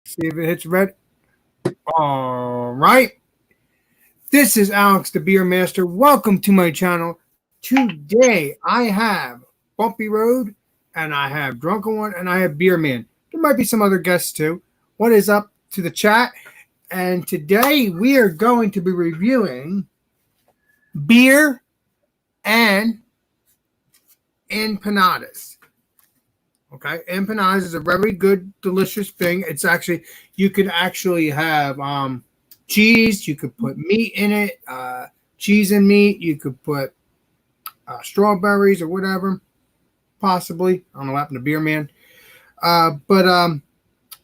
See if it hits red. All right. This is Alex, the Beer Master. Welcome to my channel. Today I have Bumpy Road, and I have Drunken One, and I have Beer Man. There might be some other guests too. What is up to the chat? And today we are going to be reviewing beer and empanadas. Okay, empanadas is a very good, delicious thing. It's actually you could actually have cheese. You could put meat in it, cheese and meat. You could put strawberries or whatever, possibly. I don't know what happened to Beer Man, but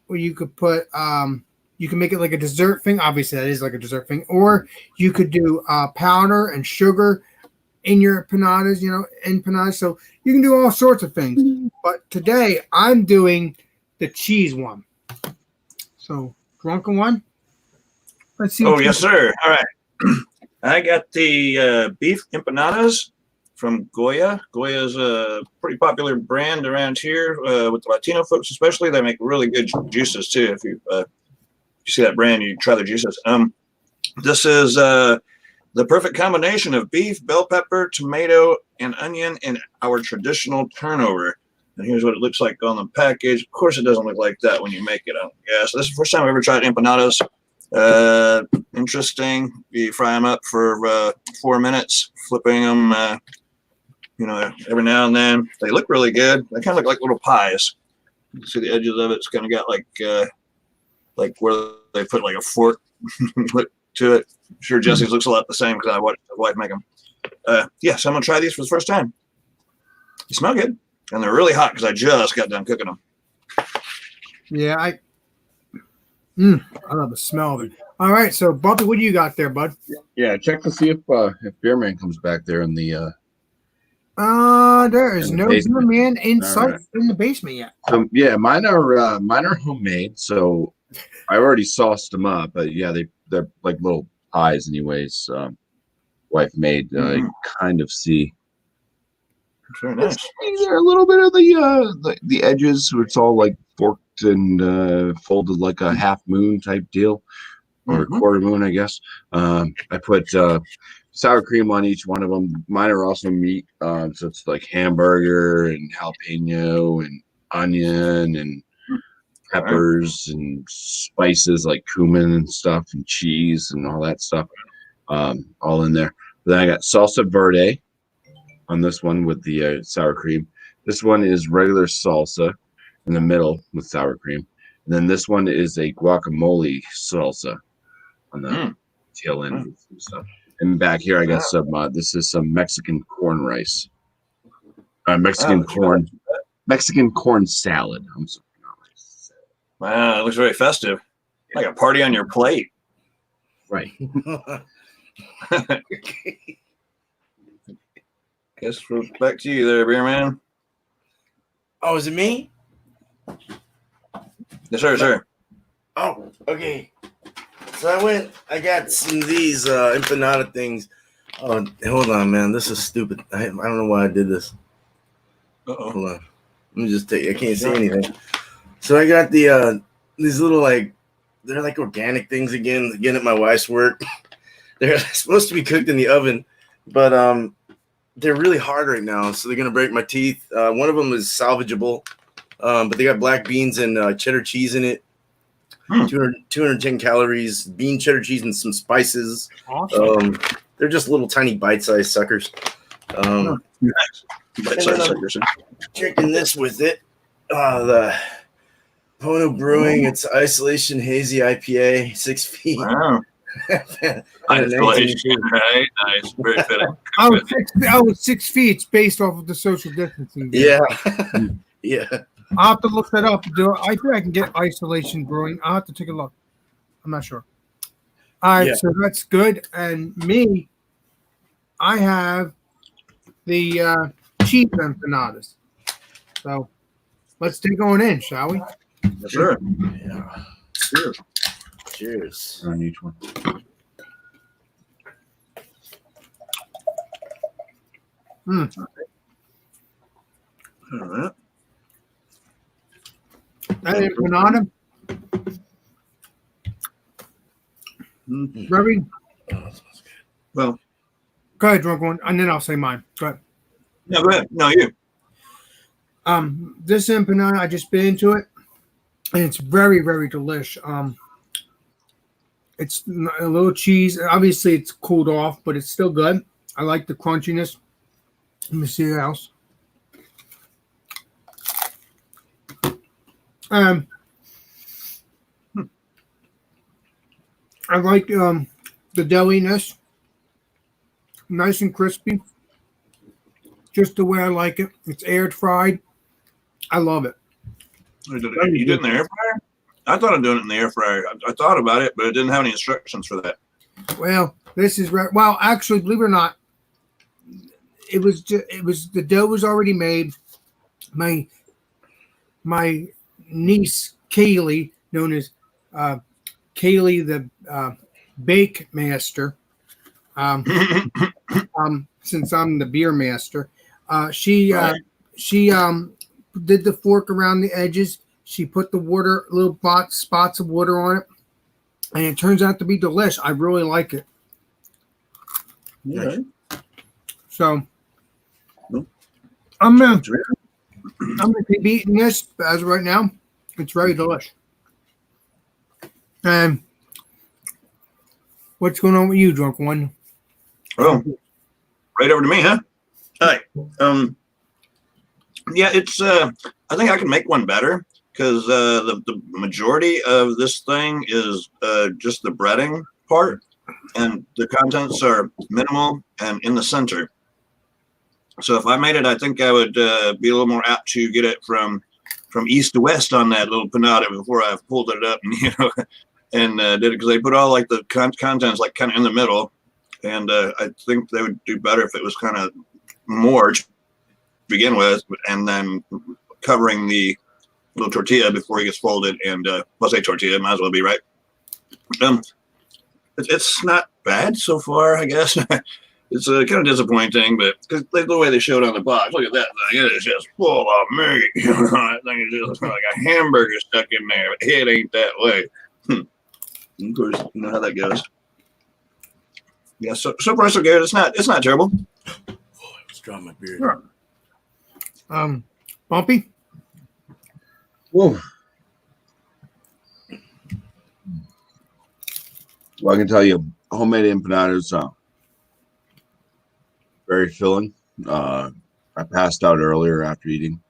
or you could put you can make it like a dessert thing. Obviously, that is like a dessert thing. Or you could do powder and sugar in your empanadas, empanadas. So you can do all sorts of things. But today I'm doing the cheese one. So, Drunken One, let's see. Oh, yes, sir. All right. I got the beef empanadas from Goya. Goya is a pretty popular brand around here with the Latino folks especially. They make really good juices, too. If you see that brand, you try their juices. This is the perfect combination of beef, bell pepper, tomato, and onion in our traditional turnover. And here's what it looks like on the package. Of course, it doesn't look like that when you make it. Yeah, so this is the first time I've ever tried empanadas. Interesting. You fry them up for 4 minutes, flipping them, every now and then. They look really good. They kind of look like little pies. You can see the edges of it. It's kind of got like where they put like a fork to it. I'm sure Jesse's looks a lot the same because I watched his wife make them. Yeah, so I'm gonna try these for the first time. They smell good, and they're really hot because I just got done cooking them. Yeah, I love the smell of it. All right, so Bumpy, what do you got there, bud? Yeah, check to see if Beer Man comes back there in the. There is no Beer Man in sight in the basement yet. Yeah, mine are homemade, so I already sauced them up. But yeah, they're like little pies, anyways. Wife made. You kind of see. Very nice. There a little bit of the edges, so it's all like forked and folded like a half moon type deal, or a quarter moon, I guess. I put sour cream on each one of them. Mine are also meat, so it's like hamburger and jalapeno and onion and peppers and spices like cumin and stuff and cheese and all that stuff, all in there. Then I got salsa verde on this one with the sour cream. This one is regular salsa in the middle with sour cream. And then this one is a guacamole salsa on the tail end and stuff. And back here, I got some, this is some Mexican corn rice. Mexican corn salad. I'm sorry. Wow, it looks very festive. Like a party on your plate. Right. Guess we're back to you there, Beer Man. Oh, is it me? Yes, sir. Oh, okay. So I got some of these empanada things. Oh, hold on, man. This is stupid. I don't know why I did this. Uh-oh. Hold on. Let me just I can't see anything. So I got these little they're like organic things again at my wife's work. They're supposed to be cooked in the oven, but they're really hard right now, so they're gonna break my teeth. One of them is salvageable, but they got black beans and cheddar cheese in it. 210 calories, bean cheddar cheese and some spices. Awesome. They're just little tiny bite-sized suckers. Nice. Bite-sized suckers. Drinking this with it. The Pono Brewing. It's Isolation Hazy IPA, 6 feet. Wow. Isolation, right? Nice. Very fitting. I was 6 feet. It's based off of the social distancing. Yeah. Yeah. I'll have to look that up. I think I can get Isolation Brewing. I'll have to take a look. I'm not sure. All right, so that's good. And me, I have the cheese empanadas. So let's take on in, shall we? Yes, sir. Yeah. Cheers. Cheers. On each one. All right. That empanada Very. Oh, that smells good. Well, Go ahead, drunk one, and then I'll say mine. Go ahead. no, go ahead. No, you. This empanada, I just bit into it, and it's very, very delish. It's a little cheese. Obviously, it's cooled off, but it's still good. I like the crunchiness. Let me see what else. I like the deliness, nice and crispy, just the way I like it. It's aired fried. I love it. You did it in the air fryer? I thought of doing it in the air fryer. I thought about it, but it didn't have any instructions for that. Well, this is right. Well, actually, believe it or not, it was the dough was already made. My niece Kaylee, known as Kaylee the Bake Master, since I'm the beer master, she did the fork around the edges. She put the water, little spots of water on it, and it turns out to be delish. I really like it. Okay. So I'm gonna keep eating this as of right now. It's very delicious. And what's going on with you, drunk one? Oh, right over to me, huh? Hi. Yeah, it's. I think I can make one better because the majority of this thing is just the breading part, and the contents are minimal and in the center. So if I made it, I think I would be a little more apt to get it from east to west on that little panada before I pulled it up and did it, because they put all like the contents like kind of in the middle, and I think they would do better if it was kind of more to begin with, and then covering the little tortilla before it gets folded. And I'll say tortilla, might as well be right. It's not bad so far, I guess. It's kind of disappointing, but because the way they showed on the box, look at that thing. It is just full of meat. That thing is just like a hamburger stuck in there. But it ain't that way. Of course, you know how that goes. Yeah, so far so good. It's not terrible. Oh, I just dropped my beard. Sure. Bumpy? Whoa. Well, I can tell you, homemade empanadas, very filling. I passed out earlier after eating.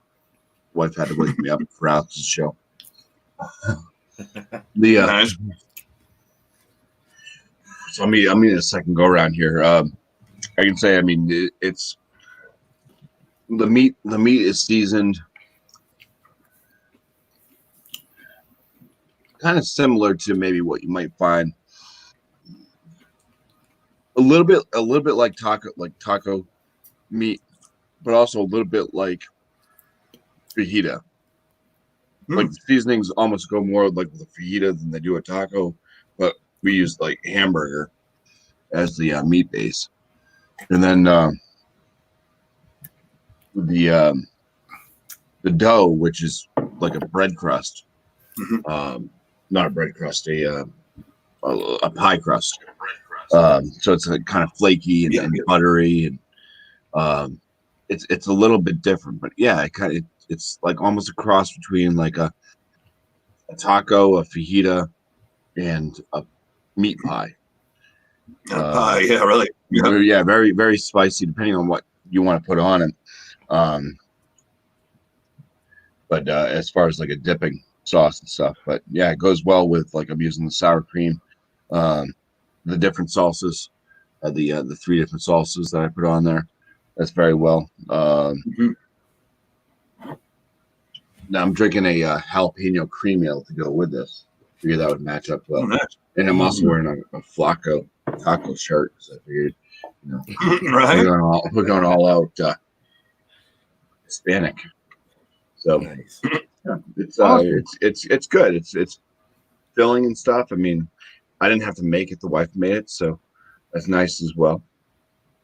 Wife had to wake me up for Alex's show. Nice. So I'm eating a second go around here. I can say, I mean, it's the meat. The meat is seasoned, kind of similar to maybe what you might find. A little bit like taco meat, but also a little bit like fajita. Like the seasonings almost go more like the fajita than they do a taco, but we use like hamburger as the meat base, and then the dough, which is like a bread crust, not a bread crust, a pie crust. So it's kind of flaky and buttery, and it's a little bit different, but yeah, it's like almost a cross between like a taco, a fajita, and a meat pie. Pie, yeah, really. Yeah, very, very spicy, depending on what you want to put on it. But as far as like a dipping sauce and stuff, but yeah, it goes well with, like, I'm using the sour cream, the different salsas, the 3 different salsas that I put on there. That's very well. Now I'm drinking a jalapeno cream ale to go with this. Figured that would match up well. Oh, nice. And I'm also wearing a Flaco taco shirt, because I figured, Right. we're going all out Hispanic. So Nice. yeah, it's Awesome. it's good. It's filling and stuff. I mean, I didn't have to make it; the wife made it, so that's nice as well.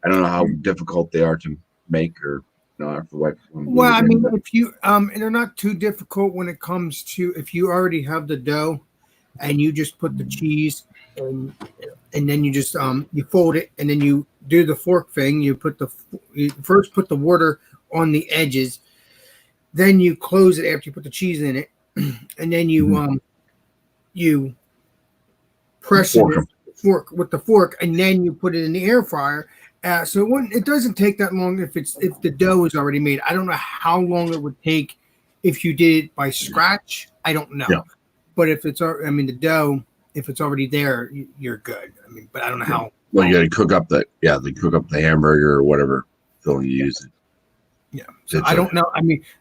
I don't know how difficult they are to make, or if the wife. Well, I mean, if you and they're not too difficult when it comes to if you already have the dough and you just put the cheese and then you just you fold it, and then you do the fork thing. You first put the water on the edges, then you close it after you put the cheese in it, and then you press with the fork, and then you put it in the air fryer. So it doesn't take that long if the dough is already made. I don't know how long it would take if you did it by scratch. I don't know, but if it's the dough, if it's already there, you're good. But I don't know how. Well, you got to cook up the hamburger or whatever filling you use. Yeah, so I don't know.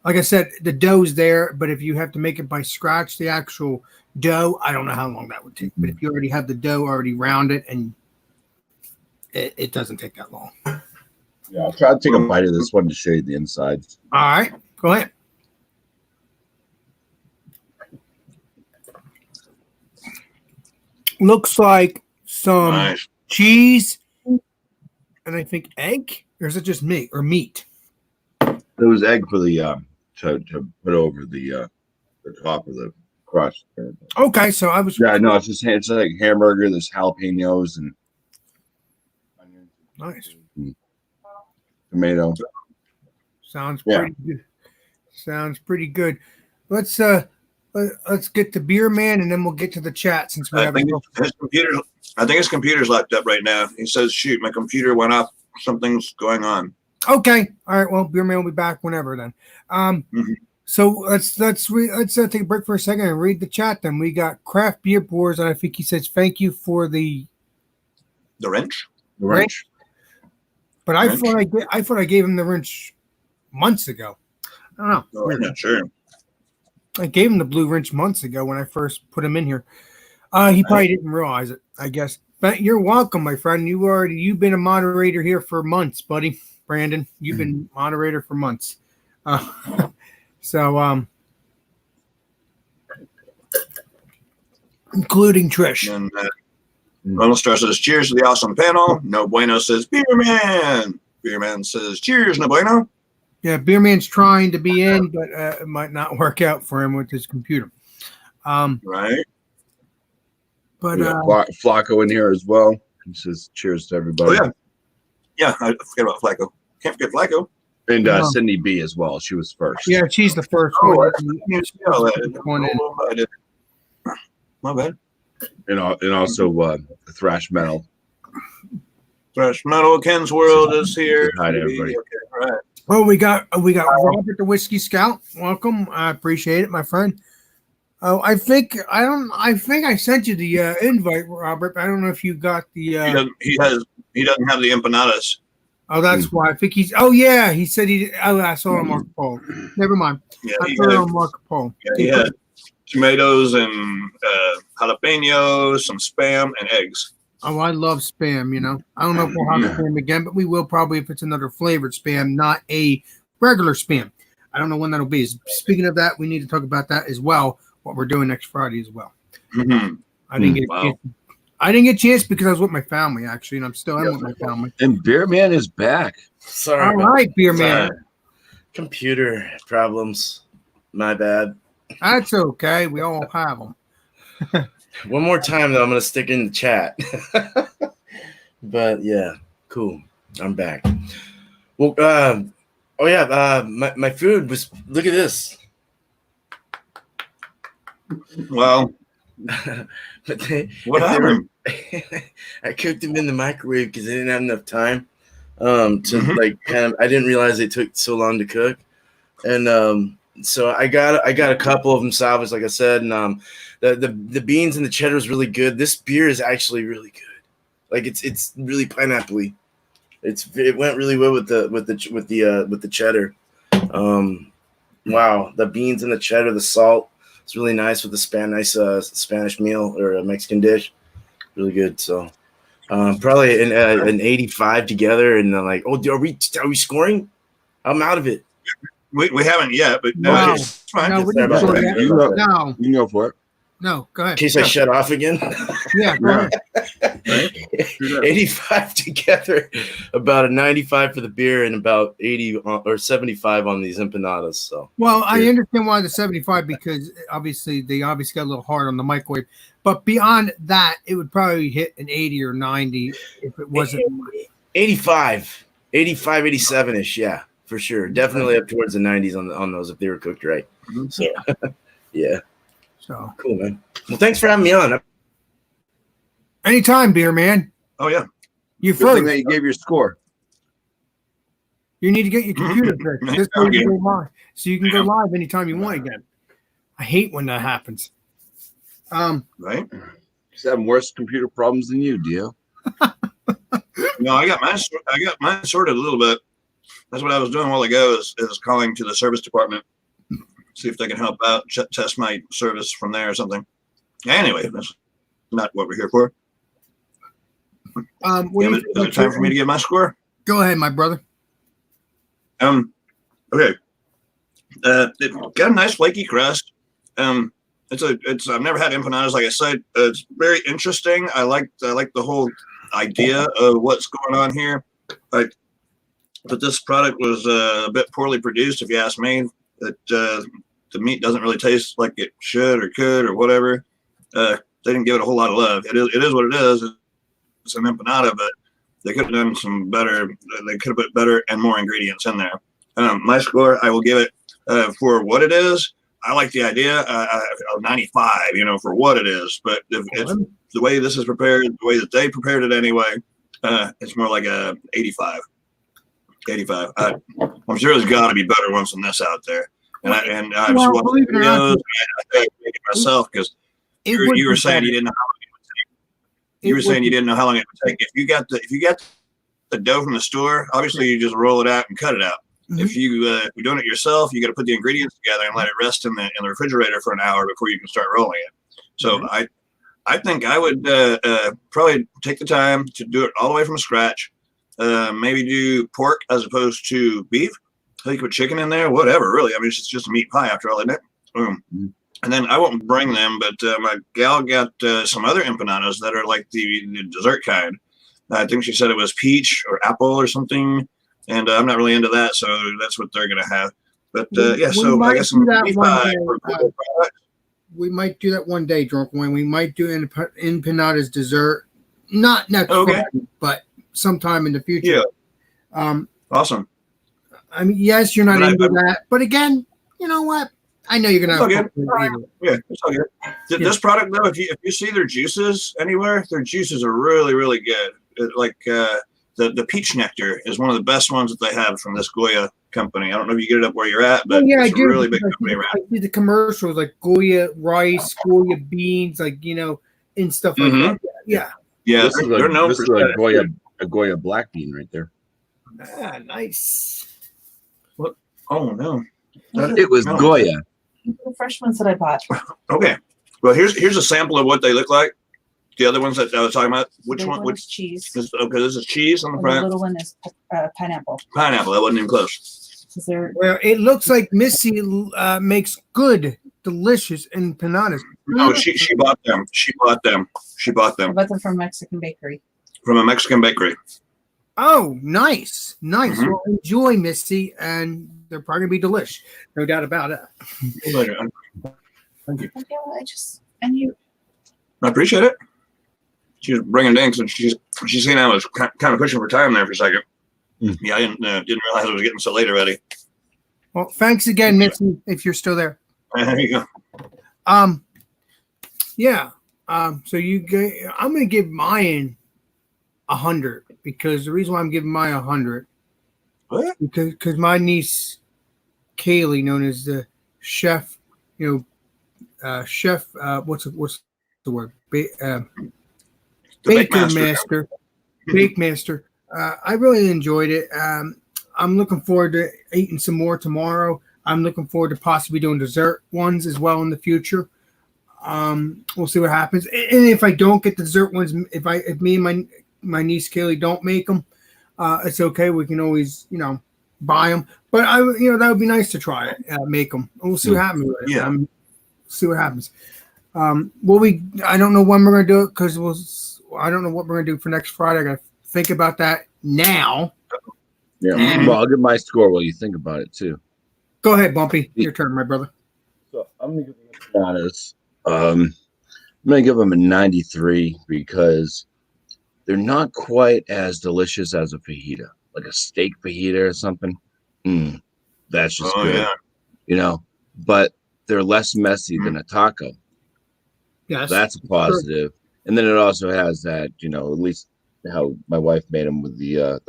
Like I said, the dough's there, but if you have to make it by scratch, the actual dough, I don't know how long that would take. But if you already have the dough already rounded, and it doesn't take that long. Yeah, I'll try to take a bite of this one to show you the insides. All right, go ahead. Looks like some cheese and I think egg, or is it just meat or meat? It was egg for the to put over the top of the crust. Okay, so I was it's like hamburger. There's jalapenos and onions. Nice. And tomato. Sounds pretty good. Sounds pretty good. Let's get to Beer Man, and then we'll get to the chat since we have his computer's locked up right now. He says, "Shoot, my computer went off. Something's going on." Okay, all right. Well, Beer Man will be back whenever then. So let's take a break for a second and read the chat. Then we got Craft Beer Pours, and I think he says thank you for the wrench. The wrench. But I thought I gave him the wrench months ago. I don't know. Oh, I'm not sure. I gave him the blue wrench months ago when I first put him in here. He probably didn't realize it, I guess. But you're welcome, my friend. You've been a moderator here for months, buddy. Brandon, you've been moderator for months. Including Trish. And Ronald Star says, "Cheers to the awesome panel." No Bueno says, "Beer Man." Beer Man says, "Cheers, no bueno." Yeah, Beer Man's trying to be in, but it might not work out for him with his computer. Right. But Flacco in here as well. He says, "Cheers to everybody." Oh, yeah, I forget about Flacco. Can't forget Flacco. And Cindy B as well. She was first. Yeah, she's the first one. My bad. And also Thrash Metal. Thrash Metal, Ken's World is here. Hi to everybody. Okay, all right. Oh, we got Robert the Whiskey Scout. Welcome. I appreciate it, my friend. Oh, I think I sent you the invite, Robert. I don't know if you got the. He doesn't have the empanadas. Oh, that's why. I think he's. Oh, yeah. He said he. Oh, I saw it on Marco Polo. Never mind. Yeah, I saw it on Marco Polo. Yeah, he had tomatoes and jalapenos, some Spam, and eggs. Oh, I love Spam. I don't know if we'll have Spam again, but we will probably if it's another flavored Spam, not a regular Spam. I don't know when that'll be. Speaking of that, we need to talk about that as well. What we're doing next Friday as well. Mm-hmm. I didn't get a chance because I was with my family actually, and I'm still with my family. And Beer Man is back. Sorry. All right, Beer Man. Computer problems. My bad. That's okay. We all have them. One more time though, I'm gonna stick in the chat. But yeah, cool. I'm back. Well, my food was. Look at this. Well, what happened? I cooked them in the microwave because I didn't have enough time to I didn't realize they took so long to cook, and so I got a couple of them salvaged, like I said, and the beans and the cheddar is really good. This beer is actually really good. Like it's really pineapple-y. It went really well with the cheddar. Wow, the beans and the cheddar, the salt. It's really nice with the Spanish meal or a Mexican dish. Really good. So probably an 85 together. And like, are we scoring? I'm out of it. We haven't yet, but no, it's fine. No, we didn't score yet. You can go for it. No, go ahead. In case I shut off again. Yeah, go ahead. 85 together, about a 95 for the beer, and about 80 or 75 on these empanadas. So, well, I understand why the 75 because obviously they got a little hard on the microwave, but beyond that, it would probably hit an 80 or 90 if it wasn't 85, 87 ish. Yeah, for sure. Definitely up towards the 90s on those if they were cooked right. So, yeah. So cool, man. Well, thanks for having me on. anytime, beer man. Oh yeah. You Good thing first. that you gave your score. You need to get your computer fixed. This way you go live, so you can go live anytime you want again. I hate when that happens. Right. He's having worse computer problems than you, Dio. No, I got mine sorted a little bit. That's what I was doing a while ago. Is calling to the service department, see if they can help out, test my service from there or something. Anyway, that's not what we're here for. Is it time for me to give my score? Go ahead, my brother. Okay. It got a nice flaky crust. I've never had empanadas, like I said. It's very interesting. I like the whole idea of what's going on here. But this product was a bit poorly produced, if you ask me. That the meat doesn't really taste like it should or could or whatever. They didn't give it a whole lot of love. It is what it is. It's an empanada, but they could have done some better. They could have put better and more ingredients in there. My score, I will give it for what it is. I like the idea of 95, for what it is. But if it's the way this is prepared, the way that they prepared it anyway, it's more like a 85. 85. I'm sure there's got to be better ones than this out there. And I've watched videos. I make it myself because you were saying you didn't know how long it would take. You were saying you didn't know how long it would take. If you got the dough from the store, obviously you just roll it out and cut it out. Mm-hmm. If you're doing it yourself, you got to put the ingredients together and let it rest in the refrigerator for an hour before you can start rolling it. So mm-hmm. I think I would probably take the time to do it all the way from scratch. Maybe do pork as opposed to beef. I think put chicken in there, whatever. Really, I mean, it's just a meat pie after all, isn't it? Mm-hmm. And then I won't bring them, but my gal got some other empanadas that are like the dessert kind. I think she said it was peach or apple or something. And I'm not really into that, so that's what they're going to have. But yeah, so I guess some beef pie for we might do that one day, Drunk Wayne. We might do empanadas dessert, not next Friday, but sometime in the future. Yeah. Awesome. I mean, yes, you're not into that, but again, you know what? I know you're gonna have. Yeah, it's all good. This product, though, if you see their juices anywhere, their juices are really, really good. The peach nectar is one of the best ones that they have from this Goya company. I don't know if you get it up where you're at, but it's a really big company around. I see the commercials like Goya rice, Goya beans, and stuff like that. Yeah. Yeah, they're known for a Goya black bean right there. Ah, nice. What? Oh no, it was Goya. The fresh ones that I bought. Okay, well here's a sample of what they look like. The other ones that I was talking about, which one? Which cheese? This is cheese on the front. The little one is pineapple. Pineapple. That wasn't even close. Well, it looks like Missy makes good, delicious empanadas. No, she bought them. She bought them. I bought them from Mexican bakery. From a Mexican bakery. Oh, nice. Mm-hmm. Well, enjoy, Missy, and they're probably gonna be delish. No doubt about it. Thank you. Okay, I appreciate it. She was bringing it in because she's seen I was kind of pushing for time there for a second. Yeah, I didn't realize it was getting so late already. Well, thanks again, Missy, if you're still there. There you go. Yeah. So I'm gonna give mine 100 because the reason why I'm giving mine 100 because my niece Kaylee, known as the chef, chef. What's the word? Baker Master. Bake Master. I really enjoyed it. I'm looking forward to eating some more tomorrow. I'm looking forward to possibly doing dessert ones as well in the future. We'll see what happens. And if I don't get the dessert ones, if me and my niece Kaylee don't make them, it's okay. We can always, buy them. But that would be nice to try it, make them. And we'll see what happens. Yeah. See what happens. I don't know when we're gonna do it because I don't know what we're gonna do for next Friday. I gotta think about that now. Yeah. And- Well, I'll give my score while you think about it too. Go ahead, Bumpy. Your turn, my brother. So I'm gonna give the empanadas. I'm gonna give them a 93 because they're not quite as delicious as a fajita, like a steak fajita or something. That's just good, yeah. you know. But they're less messy than a taco. Yes. That's a positive. And then it also has that, you know, at least how my wife made them with the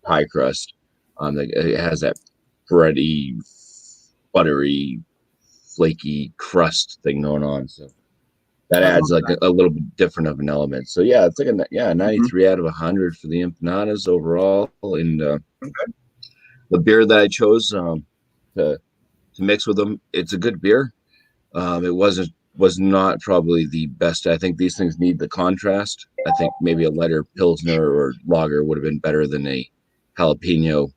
pie crust. It has that bready, buttery, flaky crust thing going on. So that adds like a little bit different of an element. So yeah, it's like a 93 out of 100 for the empanadas overall. And the beer that I chose to mix with them, it's a good beer. It was not probably the best. I think these things need the contrast. I think maybe a lighter pilsner or lager would have been better than a jalapeno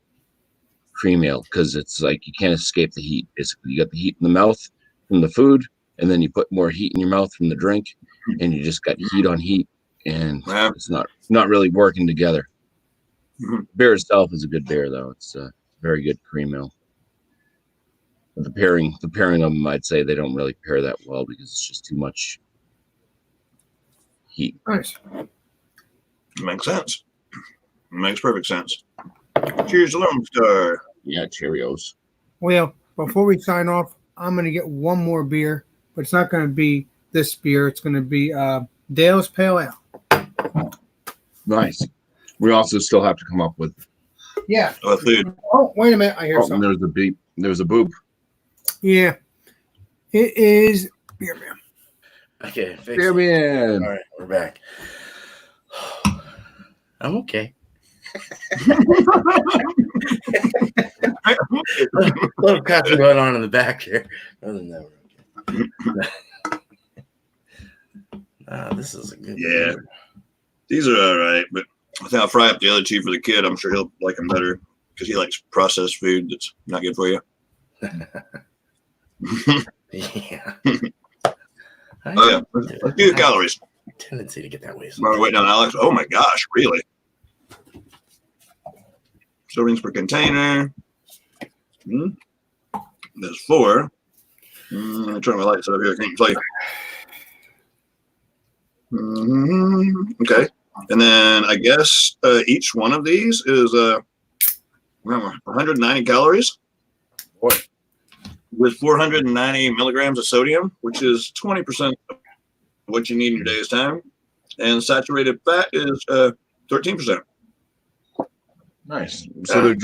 cream ale, because it's like you can't escape the heat. You got the heat in the mouth from the food, and then you put more heat in your mouth from the drink, and you just got heat on heat, and it's not really working together. Beer itself is a good beer, though. It's a very good cream ale. The pairing of them, I'd say they don't really pair that well because it's just too much heat. Nice. Makes sense. Makes perfect sense. Cheers, Lone Star. Yeah, Cheerios. Well, before we sign off, I'm going to get one more beer, but it's not going to be this beer. It's going to be Dale's Pale Ale. Nice. We also still have to come up with. Yeah. Food. Oh, wait a minute. I hear something. There's a beep. There's a boop. Yeah. It is Beer Man. Okay. Beer Man. All right, we're back. I'm okay. A little crap's going on in the back here. Other than that, we're okay. This is a good beer. These are all right, but I think I'll fry up the other two for the kid. I'm sure he'll like them better because he likes processed food that's not good for you. Yeah. Oh yeah, let's do the calories. Tendency to get that way. While we're waiting on Alex. Oh my gosh, really? Servings per container. There's 4. Let me turn my lights up here. I can't play. Okay. And then I guess each one of these is 190 calories. What? With 490 milligrams of sodium, which is 20% of what you need in your day's time. And saturated fat is 13%. Nice. So they're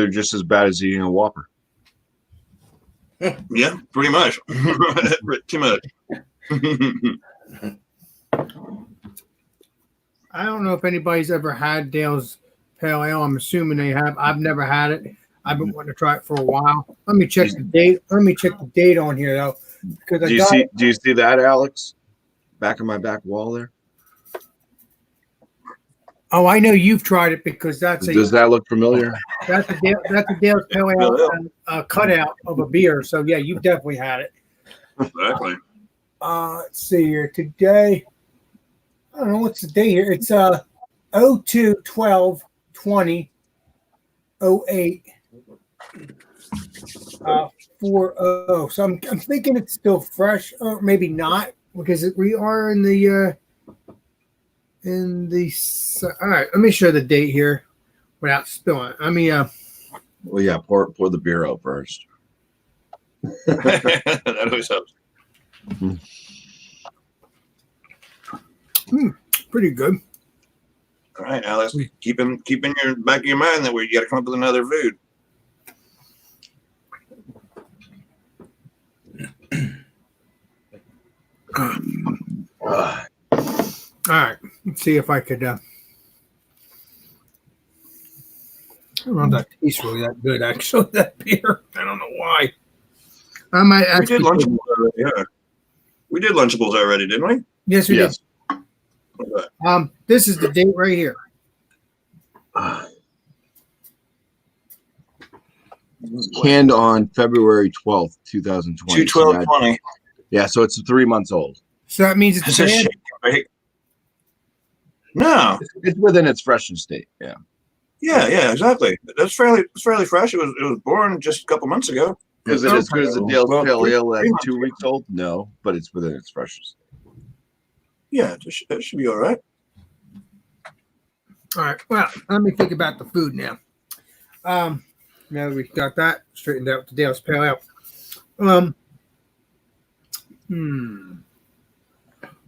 just as bad as eating a Whopper. Yeah, pretty much. Too much. I don't know if anybody's ever had Dale's Pale Ale. I'm assuming they have. I've never had it. I've been wanting to try it for a while. Let me check the date. Let me check the date on here though, because Do you see that, Alex? Back of my back wall there. Oh, I know you've tried it because that's Does that look familiar? That's a Dale's Pale Ale cutout of a beer. So yeah, you've definitely had it. Exactly. Let's see here today. I don't know what's the date here. It's 02/12/20 08 40. So I'm thinking it's still fresh, or maybe not, because we are in the all right. Let me show the date here without spilling it. Well, yeah. Pour the beer out first. That always helps. Pretty good. All right, Alex, keep in your back of your mind that you got to come up with another food. All right, let's see if I could. I don't know if that tastes really that good, actually. That beer, I don't know why. I might actually. We did Lunchables already, yeah. We did Lunchables already, didn't we? Yes, we did. Okay. This is the date right here. Canned on February 12th, 2020. 2/12/20. Yeah, so it's 3 months old. So that means it's It's a bad. shake and bake. No. It's within its freshness state. Yeah. Yeah, exactly. That's fairly fresh. It was born just a couple months ago. Is it as good as a Dale's Well, Pale Ale three that's months 2 weeks old? No, but it's within its freshness. Yeah, that should be all right. All right. Well, let me think about the food now. Now that we got that straightened out with the Dale's Pale Ale.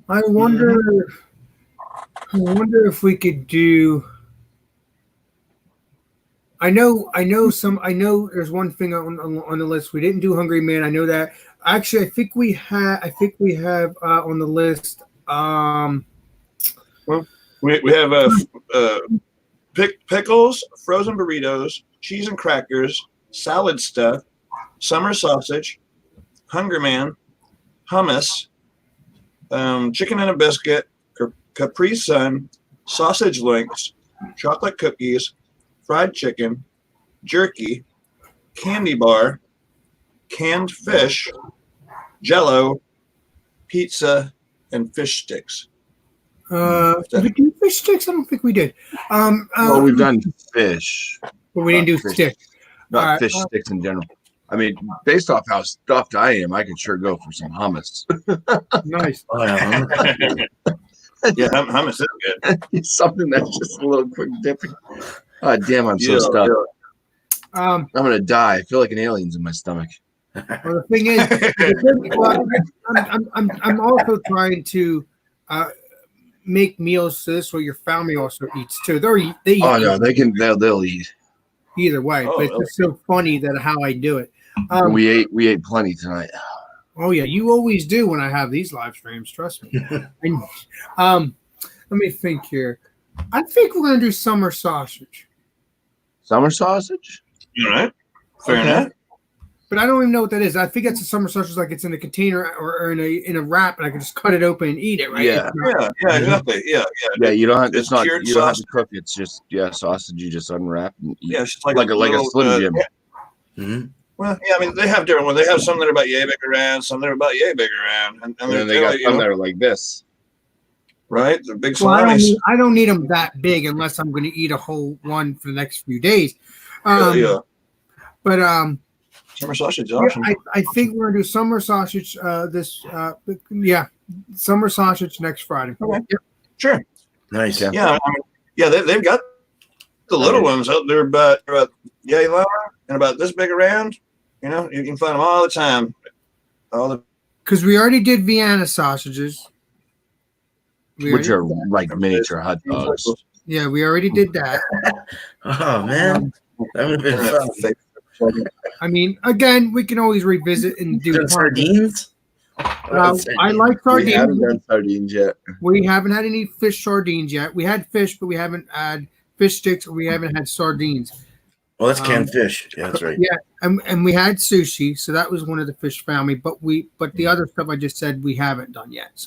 I wonder if we could do. I know there's one thing on the list. We didn't do Hungry Man. I know that. Actually, I think we have on the list. We have pickles, frozen burritos, cheese and crackers, salad stuff, summer sausage, Hungry Man, hummus, chicken and a biscuit, Capri Sun, sausage links, chocolate cookies, fried chicken, jerky, candy bar, canned fish, Jello, pizza, and fish sticks. Did we do fish sticks? I don't think we did. Well, we've done fish, but we didn't do fish. sticks. not fish sticks in general. I mean, based off how stuffed I am, I could sure go for some hummus. Nice. Oh, yeah. Yeah, hummus is good. It's something that's just a little quick dipping. Oh, damn, I'm so stuffed. I'm gonna die. I feel like an alien's in my stomach. Well, the thing is, I'm also trying to make meals so this way your family also eats too. They eat. Oh no, they'll eat. Either way, Oh, but it's just so funny that how I do it. We ate plenty tonight. Oh yeah, you always do when I have these live streams. Trust me. And, let me think here. I think we're gonna do summer sausage. Summer sausage? All right. Fair Okay. enough. But I don't even know what that is. I think it's a summer sausage, like it's in a container or in a wrap, and I can just cut it open and eat it. Right? Yeah. Yeah, exactly. Yeah. Yeah, you don't have. It's It's not. cured You don't have to sausage. cook. It's just sausage. You just unwrap and eat. Yeah, it's just like a little, Slim Jim. Mhm. Well, yeah, I mean, they have different ones. They have some that are about yay big around, some that are about yay big around, and And then they got some that are like this. right? They're big Well, salamis. I don't need them that big unless I'm going to eat a whole one for the next few days. Yeah. But Summer sausage is yeah, awesome. I think we're gonna do summer sausage summer sausage next Friday. Okay. Yep. Sure. Nice. Yeah. Yeah, I mean, yeah, they've got the little ones out there about yay long and about this big around. You know, you can find them all the time. All the Because we already did Vienna sausages. Which are like miniature hot dogs. Yeah, we already did that. Oh man, that would have been fun. I mean, again, we can always revisit and do Done sardines. I like We sardines. haven't done sardines yet. We haven't had any fish sardines yet. We had fish, but we haven't had fish sticks, or we haven't had sardines. Well, that's canned fish. Yeah, that's right. Yeah, and we had sushi, so that was one of the fish family. But the other stuff I just said we haven't done yet.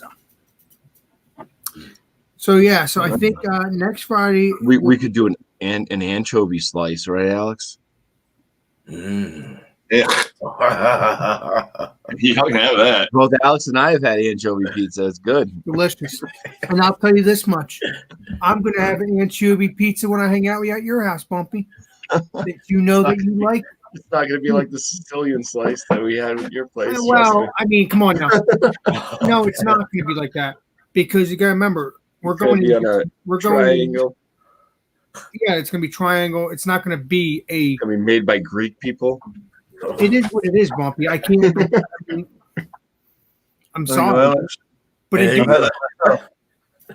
So yeah, so I think next Friday We could do an anchovy slice, right, Alex? Mm. Yeah, you can have that. Both Alex and I have had anchovy pizza. It's good. delicious. And I'll tell you this much: I'm gonna have an anchovy pizza when I hang out with you at your house, Bumpy. That you know that you like. It's not going to be like the Sicilian slice that we had at your place. Well, I mean, come on now. No, it's not gonna be like that because you gotta remember we're going. on a We're going. triangle. Yeah, it's gonna be triangle. It's not gonna be a. I mean, made by Greek people. It is what it is, Bumpy. I can't. I'm sorry, Well, but Hey, it,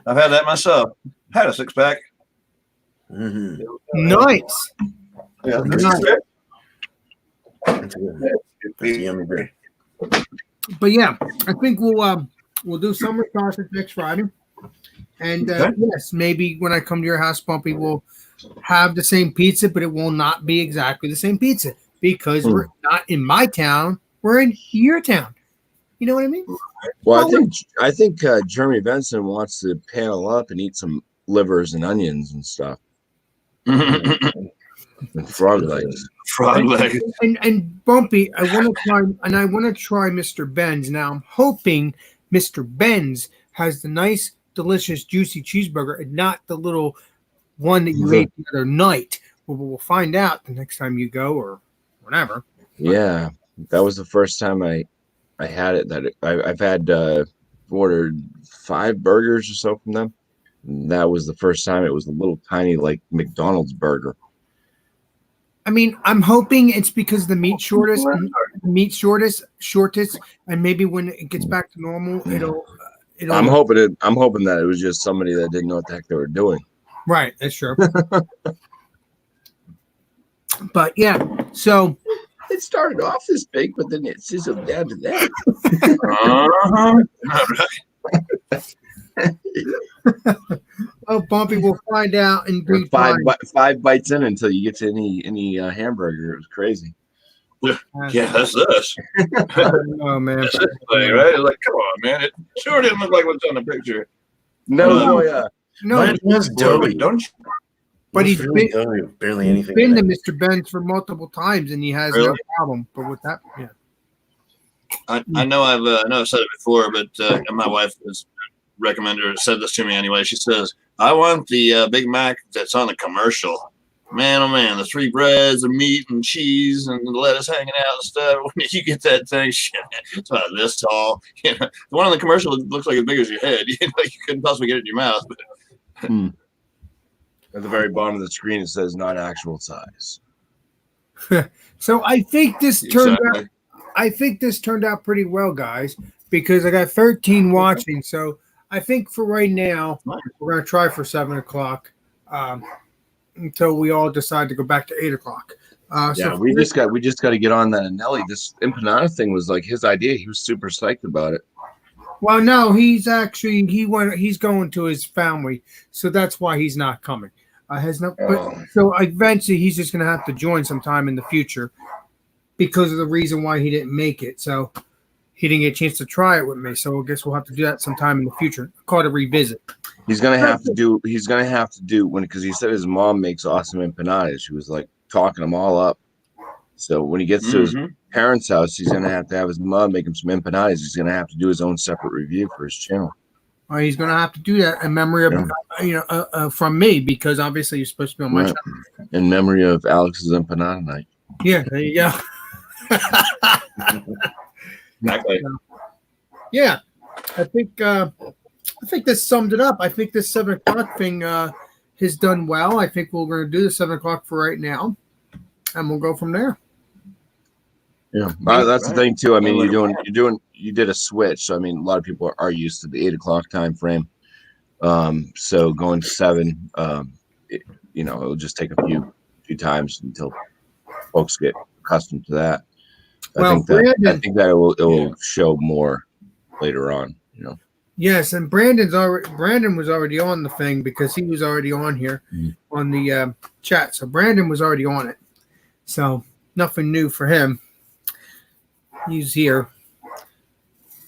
I've had that myself. Had a 6-pack. Mhm. nice. Yeah, Nice. That's yummy bread. But yeah, I think we'll do summer sausage next Friday, and Okay. yes, maybe when I come to your house, Bumpy, we'll have the same pizza, but it will not be exactly the same pizza because we're not in my town; we're in your town. You know what I mean? Well, I think Jeremy Benson wants to panel up and eat some livers and onions and stuff and frog legs. Frog leg. And Bumpy, I want to try Mr. Benz. Now I'm hoping Mr. Benz has the nice delicious, juicy cheeseburger and not the little one that you ate the other night. Well, we'll find out the next time you go or whenever. Yeah, that was the first time I had it. I've had ordered 5 burgers or so from them. And that was the first time. It was a little tiny like McDonald's burger. I mean, I'm hoping it's because the meat shortest, and maybe when it gets back to normal, it'll. I'm hoping that it was just somebody that didn't know what the heck they were doing. Right, that's true. But yeah, so it started off this big, but then it sizzled down to that. Oh, Bumpy, we'll find out in due five time. 5 bites in until you get to any hamburger. It was crazy. Yeah, that's us. Oh man, That's this thing, right? Like, come on, man. It sure didn't look like what's on the picture. No, no, Mine was doughy. Don't you? but he's really been, doughy, barely anything. been to in it. Mr. Ben's for multiple times, and he has no Really? problem. But with that, yeah. I know I've said it before, but my wife has recommended or said this to me anyway. She says, I want the Big Mac that's on the commercial. Man, oh man, the 3 breads, the meat and cheese and the lettuce hanging out and stuff. When you get that thing, shit, it's about this tall. You know, the one on the commercial looks like as big as your head. You know, you couldn't possibly get it in your mouth. But At the very bottom of the screen, it says not actual size. So I think this turned out pretty well, guys, because I got 13 watching. So I think for right now, we're gonna try for 7 o'clock until we all decide to go back to 8 o'clock. Yeah, we just got to get on that. And Nelly, this empanada thing was like his idea. He was super psyched about it. Well, no, he's going to his family, so that's why he's not coming. So eventually he's just gonna have to join sometime in the future because of the reason why he didn't make it. So he didn't get a chance to try it with me. So I guess we'll have to do that sometime in the future. Call it a revisit. He's gonna have to do because he said his mom makes awesome empanadas. She was like talking them all up. So when he gets to his parents' house, he's gonna have to have his mom make him some empanadas. He's gonna have to do his own separate review for his channel. He's gonna have to do that in memory of from me, because obviously you're supposed to be on my channel. In memory of Alex's empanada night. Yeah, there you go. Exactly. Yeah, I think this summed it up. I think this 7 o'clock thing has done well. I think we're going to do the 7 o'clock for right now, and we'll go from there. Yeah, that's the thing too. I mean, you did a switch. So I mean, a lot of people are used to the 8 o'clock time frame. So going to 7, it'll just take a few times until folks get accustomed to that. I think that it will show more later on. Yes, and Brandon was already on the thing because he was already on here on the chat. So Brandon was already on it. So nothing new for him. He's here.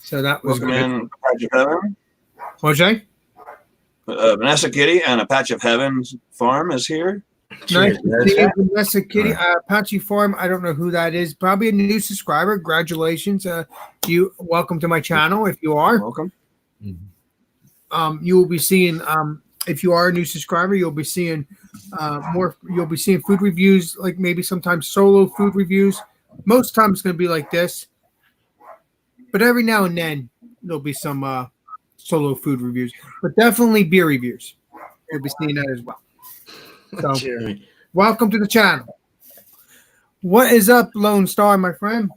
So that was welcome in A Patch of Heaven. What'd you say? Vanessa Kitty and A Patch of Heaven's farm is here. Nice to see you, Vanessa Kitty. Apache Farm. I don't know who that is. Probably a new subscriber. Congratulations. You welcome to my channel if you are. Welcome. You will be seeing if you are a new subscriber, you'll be seeing more. You'll be seeing food reviews, like maybe sometimes solo food reviews. Most times it's going to be like this, but every now and then there'll be some solo food reviews, but definitely beer reviews. You'll be seeing that as well. So, welcome to the channel. What is up, Lone Star, my friend?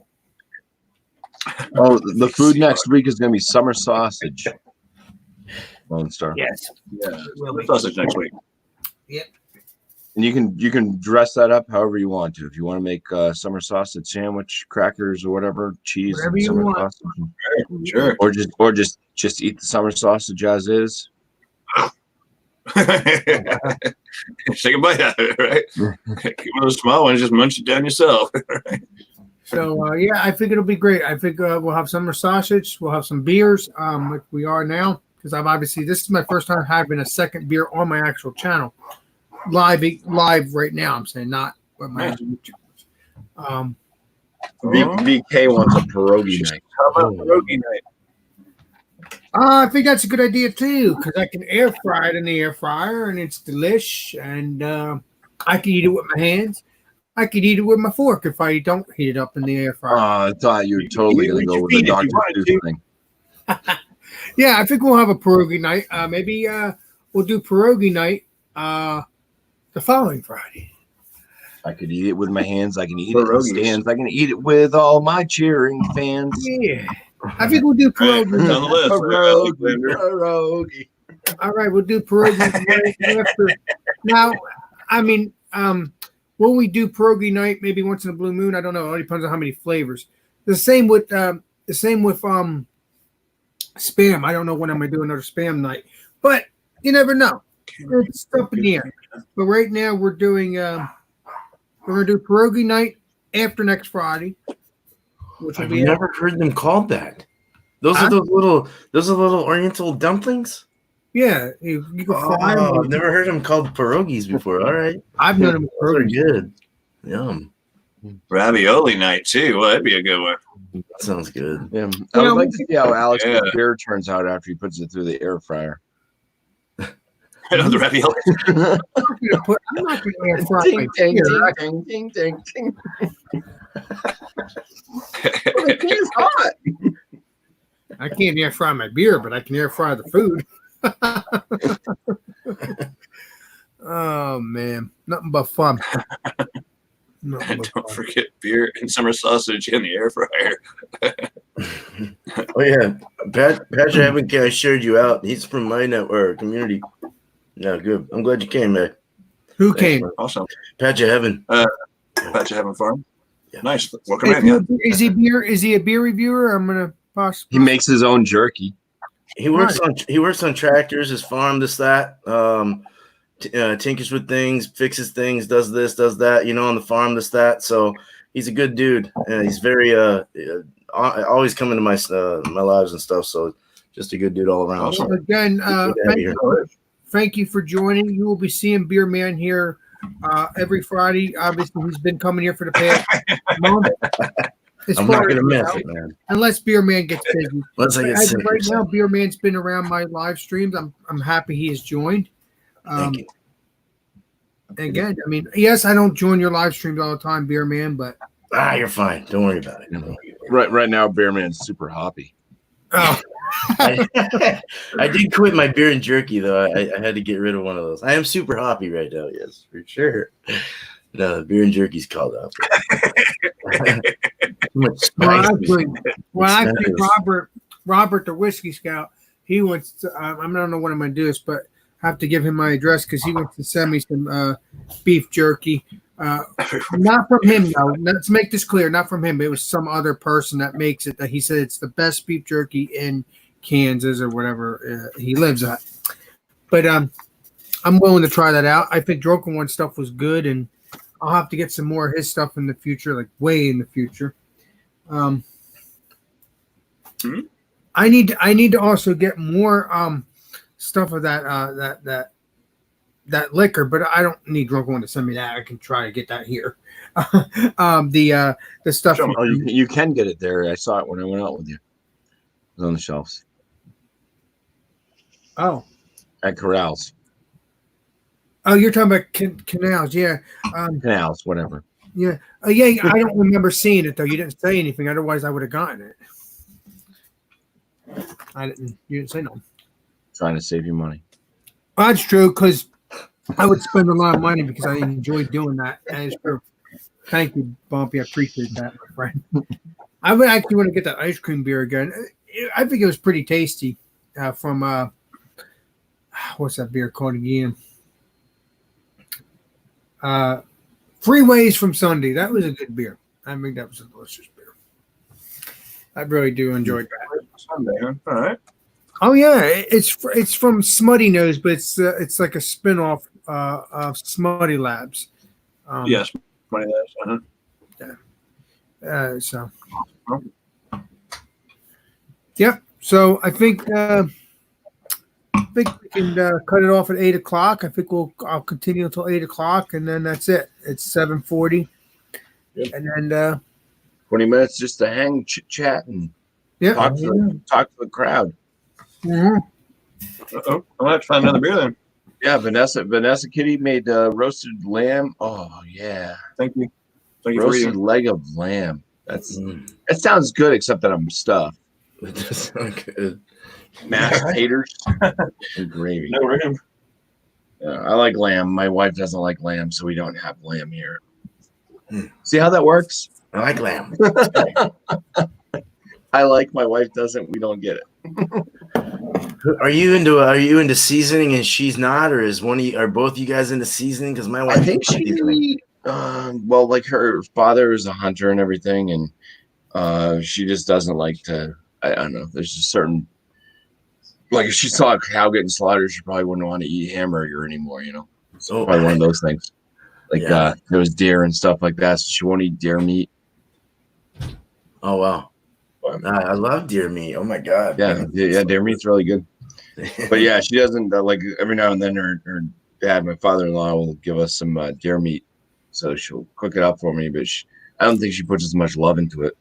Oh, the food next week is going to be summer sausage. Lone Star. Yes. Yeah, sausage next week. Yep. And you can dress that up however you want to. If you want to make summer sausage sandwich, crackers, or whatever, cheese, whatever you summer want. Sausage. Sure. Or just eat the summer sausage as is. Take a bite out of it, right? Give one of those small ones, just munch it down yourself. Right? So yeah, I think it'll be great. I think we'll have summer sausage. We'll have some beers, like we are now, because this is my first time having a second beer on my actual channel, live right now. I'm saying not with my channel. BK wants a pierogi night. How about pierogi night? I think that's a good idea too, because I can air fry it in the air fryer, and it's delish. And I can eat it with my hands. I could eat it with my fork if I don't heat it up in the air fryer. I thought you were totally going to go with the Dr. Seuss thing. Yeah, I think we'll have a pierogi night. Maybe we'll do pierogi night the following Friday. I could eat it with my hands. I can eat it in stands. I can eat it with all my cheering fans. Yeah. I think we'll do pierogi. Right, on the list. Pierogi. All right, we'll do pierogi after. Now, I mean, will we do pierogi night maybe once in a blue moon? I don't know. It all depends on how many flavors. The same with spam. I don't know when I'm gonna do another spam night, but you never know. It's up in the air. But right now we're gonna do pierogi night after next Friday. Which will I've be never heard them called that. Those are those little Oriental dumplings. Yeah, you can fry them. I've never heard them called pierogies before. All right, I've known them those are pierogies. good. Yum. Ravioli night too. Well, that'd be a good one. That sounds good. Yeah, I would like to see how Alex's beer turns out after he puts it through the air fryer. I know the ravioli. I'm not going to air fry my Ding, beer. ding, ding, ding, ding. Well, the thing is hot. I can't air fry my beer, but I can air fry the food. Oh man, nothing but fun. Don't forget beer and summer sausage in the air fryer. Oh yeah, Patrick, I haven't shared you out. He's from my network community. Yeah, good. I'm glad you came, man. Who came? Awesome. Patrick Heaven. Patrick Heaven Farm. Yeah. Nice. Welcome in. Yeah. Is he a beer reviewer? I'm gonna possibly. He makes his own jerky. He works on tractors, his farm, this, that. Tinkers with things, fixes things, does this, does that, on the farm, this, that. So he's a good dude. And he's very always coming to my lives and stuff. So just a good dude all around. Well, again, thank you for joining. You will be seeing Beer Man here every Friday. Obviously, he's been coming here for the past month. I'm not going to miss it, man. Unless Beer Man gets busy. Unless I get sick. Right now, Beer Man's been around my live streams. I'm happy he has joined. Thank you. Again, I mean, yes, I don't join your live streams all the time, Beer Man, but you're fine. Don't worry about it. Right now, Bear Man's super hoppy. Oh. I did quit my beer and jerky though. I had to get rid of one of those. I am super hoppy right now, yes, for sure. No, the beer and jerky's called up. Actually, Robert, the whiskey scout, he wants to. I don't know what I'm going to do this, but I have to give him my address because he wants to send me some beef jerky. Not from him, though. Let's make this clear. Not from him. It was some other person that makes it. That he said it's the best beef jerky in Kansas or whatever he lives at. But I'm willing to try that out. I think Drunken One stuff was good, and I'll have to get some more of his stuff in the future, like way in the future. I need to also get more stuff of that liquor, but I don't need Drunken One to send me that. I can try to get that here. The stuff. Oh, you can get it there. I saw it when I went out with you. It was on the shelves. Oh, at Corrals. Oh, you're talking about canals, yeah. Canals, whatever. Yeah, yeah. I don't remember seeing it though. You didn't say anything. Otherwise, I would have gotten it. I didn't. You didn't say no. Trying to save you money. Well, that's true because I would spend a lot of money because I enjoy doing that. That is true. Thank you, Bumpy. I appreciate that, my friend. I would actually want to get that ice cream beer again. I think it was pretty tasty from what's that beer called again? Freeways from Sunday. That was a good beer. I think that was a delicious beer. I really do enjoy that. Sunday, huh? All right. Oh yeah, it's from Smutty Nose, but it's like a spin-off of Smutty Labs. Yes, Smutty Labs. Yeah. So. Yep. So I think we can cut it off at 8 o'clock. I think I'll continue until 8 o'clock, and then that's it. It's 7:40, and then 20 minutes just to hang, chit chat, and talk to the crowd. Mhm. Uh-oh. I'm gonna have to find another beer then. Yeah, Vanessa Kitty made roasted lamb. Oh yeah, Thank you. Thank you for roasted reading. leg of lamb. That sounds good, except that I'm stuffed. It does sound good. Mashed taters and gravy. No room. I like lamb. My wife doesn't like lamb, so we don't have lamb here. See how that works? I like lamb. I like, my wife doesn't. We don't get it. Are you into seasoning and she's not, or are both you guys into seasoning? Because my wife, I think she, well, like her father is a hunter and everything, and she just doesn't like to. I don't know. There's a certain, like, if she saw a cow getting slaughtered, she probably wouldn't want to eat hamburger anymore. It's probably one of those things. Like there was deer and stuff like that, so she won't eat deer meat. Oh wow. I love deer meat. Oh my god. Yeah, deer meat's really good. But yeah, she doesn't like, every now and then her dad, my father-in-law, will give us some deer meat, so she'll cook it up for me. But I don't think she puts as much love into it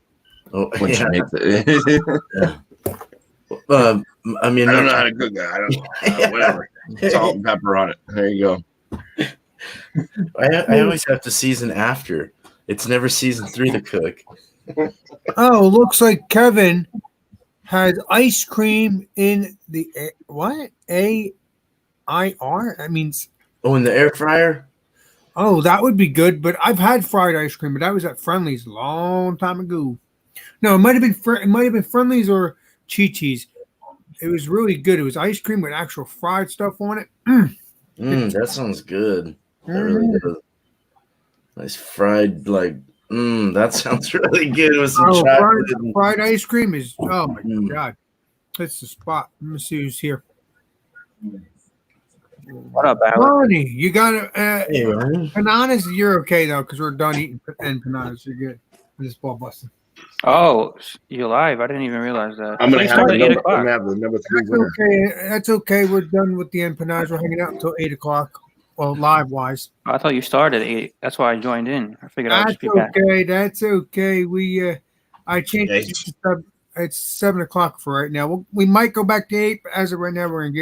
when she makes it. I mean, I don't know how to cook that. I don't know. Whatever. Salt and pepper on it. There you go. I always have to season after. It's never seasoned through the cook. Oh, looks like Kevin had ice cream in the what? AIR? That means in the air fryer. Oh, that would be good. But I've had fried ice cream, but that was at Friendly's a long time ago. No, it might have been Friendly's or Chi-Chi's. It was really good. It was ice cream with actual fried stuff on it. That sounds good. That really does. Nice fried, that sounds really good with some chocolate. Fried ice cream is, oh my God. That's the spot. Let me see who's here. What up, Alex? Ronnie, you got Hey, Ryan. empanadas? You're okay, though, because we're done eating empanadas. You're good. I just ball busting. Oh, you're live. I didn't even realize that. I'm going to have at 8 o'clock. the number 3 That's winner. okay. That's okay. We're done with the empanadas. We're hanging out until 8 o'clock. Well, live-wise. I thought you started at 8. That's why I joined in. I figured I'd just be back. That's okay. I changed it to 7. It's 7 o'clock for right now. We might go back to 8, but as of right now, we're gonna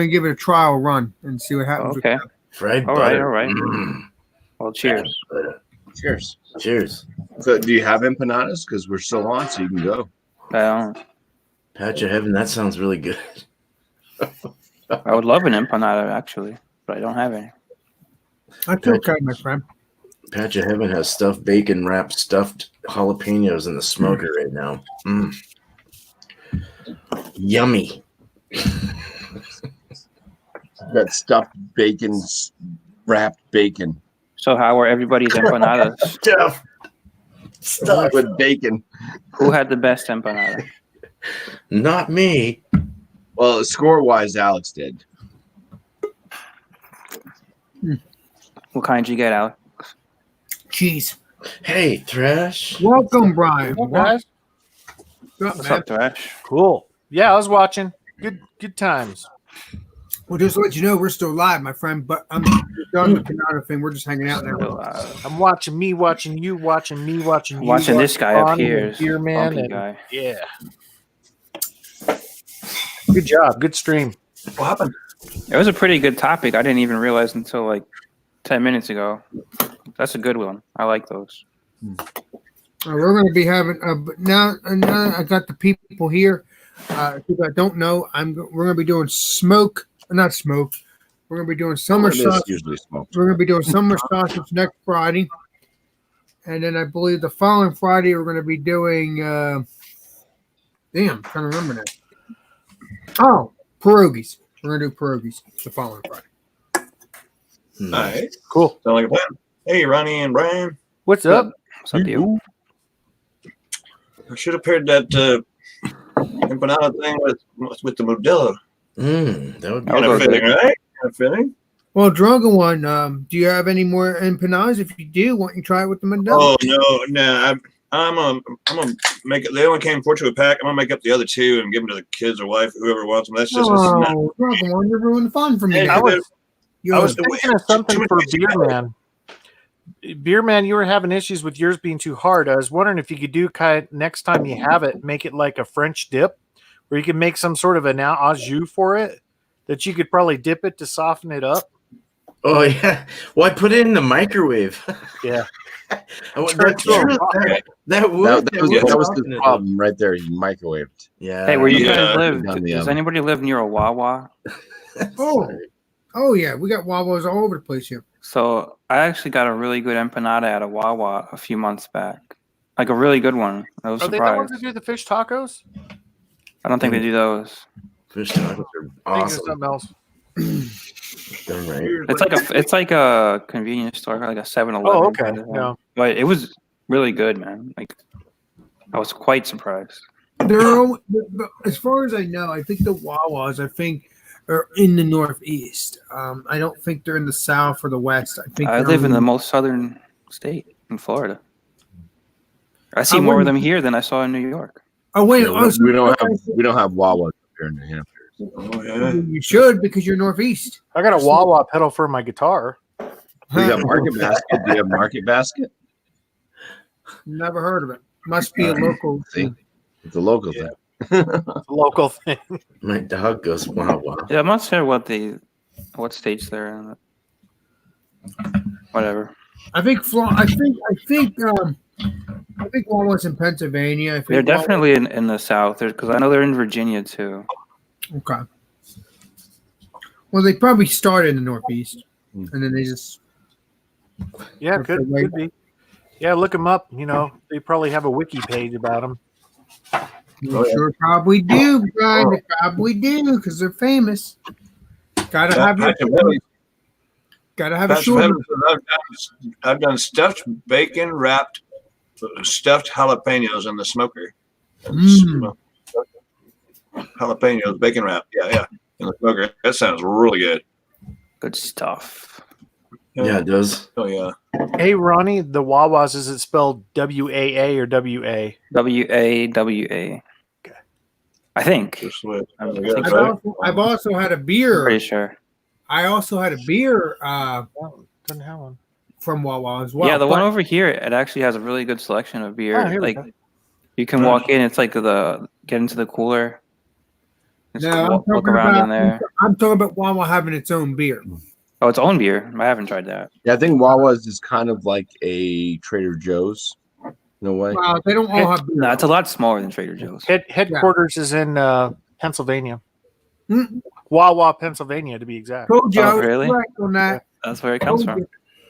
give it a trial run and see what happens. Okay. Fried All butter. right. Mm. Well, cheers. Cheers. So, do you have empanadas? Because we're still on, so you can go. Patch of heaven. That sounds really good. I would love an empanada, actually, but I don't have any. That's okay, my friend. Patch of heaven has stuffed bacon wrapped stuffed jalapenos in the smoker right now. Yummy. That stuffed bacon, wrapped bacon. So how were everybody's empanadas? Stuff with bacon. Who had the best empanada? Not me. Well, score-wise, Alex did. What kind did you get, Alex? Cheese. Hey, Thresh. Welcome, Brian. Hey, guys. What's up, Thresh? Cool. Yeah, I was watching. Good times. Well, just to let you know, we're still live, my friend. But I'm done with the Canada thing. We're just hanging out now. I'm watching me, watching you, watching me, watching you. Watching this guy up here. Beer man. And, guy. Yeah. Good job. Good stream. What happened? It was a pretty good topic. I didn't even realize until like 10 minutes ago. That's a good one. I like those. We're going to be having now I got the people here. If I don't know, we're going to be doing not smoke. We're going to be doing summer sausage. Usually smoke. We're going to be doing summer sausage next Friday, and then I believe the following Friday we're going to be doing. I'm trying to remember now. Oh, pierogies. We're going to do pierogies the following Friday. Nice. Cool. Sound like a plan. Hey, Ronnie and Brian. What's up? What's up, you? I should have paired that empanada thing with the Modelo. That would be Kind of fitting, right? Kind of fitting. Well, Drunken One, do you have any more empanadas? If you do, why don't you try it with the Mandela? Oh no! I'm gonna make it. They only came 4 to a pack. I'm gonna make up the other 2 and give them to the kids or wife, whoever wants them. That's just Drunken One, you're ruining fun for me. Hey, I was thinking of something for Beer Man. Beer Man, you were having issues with yours being too hard. I was wondering if you could do next time you have it, make it like a French dip, or you can make some sort of an au jus for it that you could probably dip it to soften it up. Oh yeah. Well, I put it in the microwave. Yeah. That's true. That would. That was the soften it. problem right there. You microwaved. Yeah. Hey, where you Yeah. guys live? Down the Does oven. anybody live near a Wawa? Oh yeah, we got Wawas all over the place here. So I actually got a really good empanada at a Wawa a few months back. Like a really good one. I was Are they the ones surprised. that do the fish tacos? I don't think they do those. Fish tacos are I think there's awesome. something else. They're right. It's like a convenience store, like a 7-Eleven. Oh, okay. kind of thing. Yeah. But it was really good, man. Like I was quite surprised. As far as I know, I think the Wawas, are in the Northeast. I don't think they're in the South or the West. I think I they're live in the only- most southern state in Florida. I see I more of wouldn't- them here than I saw in New York. Oh wait, Yeah, we don't have Wawa up here in New Hampshire. Oh, yeah. You should because you're Northeast. I got a Wawa pedal for my guitar. We got Market Basket. Do you have Market Basket? Never heard of it. Must be a local. See, it's a local thing. It's a local thing. My dog goes wow wow. Yeah, I'm not sure what states they're in. Whatever. I think Wawa's in Pennsylvania. I think They're definitely in the South, because I know they're in Virginia too. Okay. Well, they probably started in the Northeast, and then they just. Yeah, Okay, could right. be. Yeah, look them up. You know, they probably have a wiki page about them. Sure, probably do, guys. They probably do because they're famous. Gotta have your. Gotta have a That's short. I've done stuffed bacon wrapped stuffed jalapenos in the smoker. Jalapenos, bacon wrap. Yeah. In the smoker. That sounds really good. Good stuff. Yeah, it does. Oh, yeah. Hey, Ronnie, the Wawas, is it spelled WAA or WA? WAWA. Okay. I think. Just wait. I've also had a beer. Pretty sure. I also had a beer Doesn't have one. from Wawa as well. Yeah, the but- one over here, it actually has a really good selection of beer. Oh, here we Like go. you can walk in, it's like get into the cooler. Just No, look around in there. I'm talking about Wawa having its own beer. Oh, its own beer. I haven't tried that. Yeah, I think Wawa's is kind of like a Trader Joe's. No way. Wow, they don't all have beer. No, it's a lot smaller than Trader Joe's. Headquarters is in Pennsylvania. Mm. Wawa, Pennsylvania, to be exact. Told you, Oh, I was really? correct on that. That's where it comes Told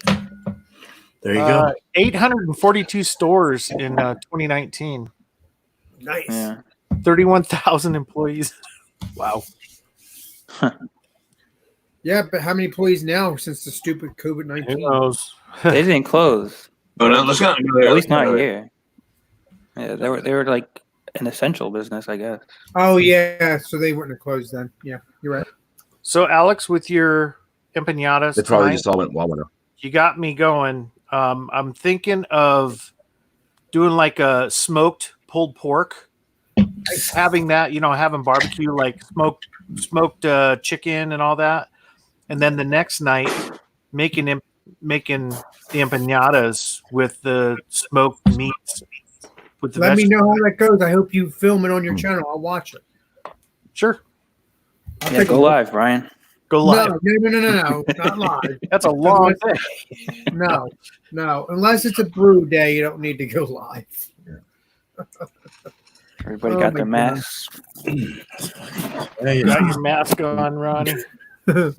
from. you. There you go. 842 stores in 2019. Nice. Yeah. 31,000 employees. Wow. Yeah, but how many employees now since the stupid Who COVID-19? knows? They didn't close. Oh, no, let's not go there. At least Let's not go there. here. Yeah, they were like an essential business, I guess. Oh yeah, so they wouldn't have closed then. Yeah, you're right. So, Alex, with your empanadas, They probably tonight, just all went Wawa. you got me going. I'm thinking of doing like a smoked pulled pork, having that, having barbecue, like smoked chicken and all that, and then the next night making the empanadas with the smoked meats. With the Let me vegetables. know how that goes. I hope you film it on your channel. I'll watch it. Sure, I'll Yeah, take go a- live, Brian. go live. No, not live. That's a long thing. No. Unless it's a brew day, you don't need to go live. Everybody Oh got my their God. masks. There you Got go. your mask on, Ronnie, I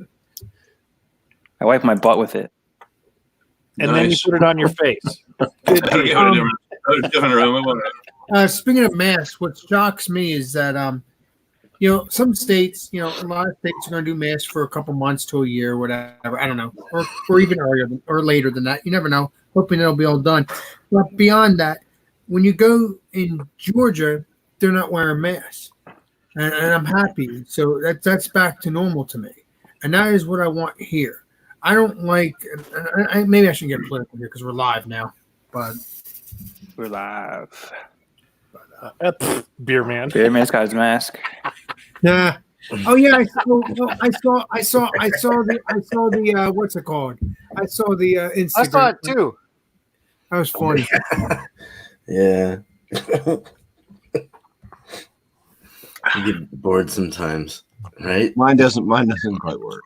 wipe my butt with it. and then you Nice. put it on your face. Good Give it deal. a different room. It won't- Speaking of masks, what shocks me is that some states, a lot of states are going to do masks for a couple months to a year, whatever. I don't know, or even earlier or later than that. You never know. Hoping it'll be all done. But beyond that, when you go in Georgia, they're not wearing masks, and I'm happy. So that's back to normal to me, and that is what I want here. I don't like. Maybe I shouldn't get political here because we're live now, but. We're live. Beer man. Beer man's got his mask. Yeah. Oh yeah. I saw the what's it called? I saw the Instagram. I saw it too. That was funny. Yeah. You get bored sometimes, right? Mine doesn't quite work.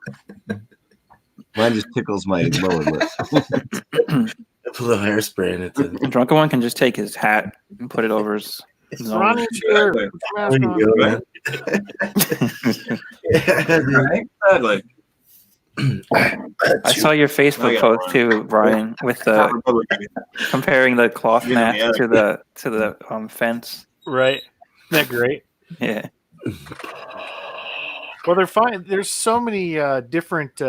Mine just tickles my lower lip. Put a little hairspray in it. The drunken one can just take his hat and put it over his nose. Ronnie's here. There you go, man. Exactly. I saw your Facebook post too, Brian, with the comparing the cloth mask to the fence. Right. Isn't that great? Yeah. Well, they're fine. There's so many different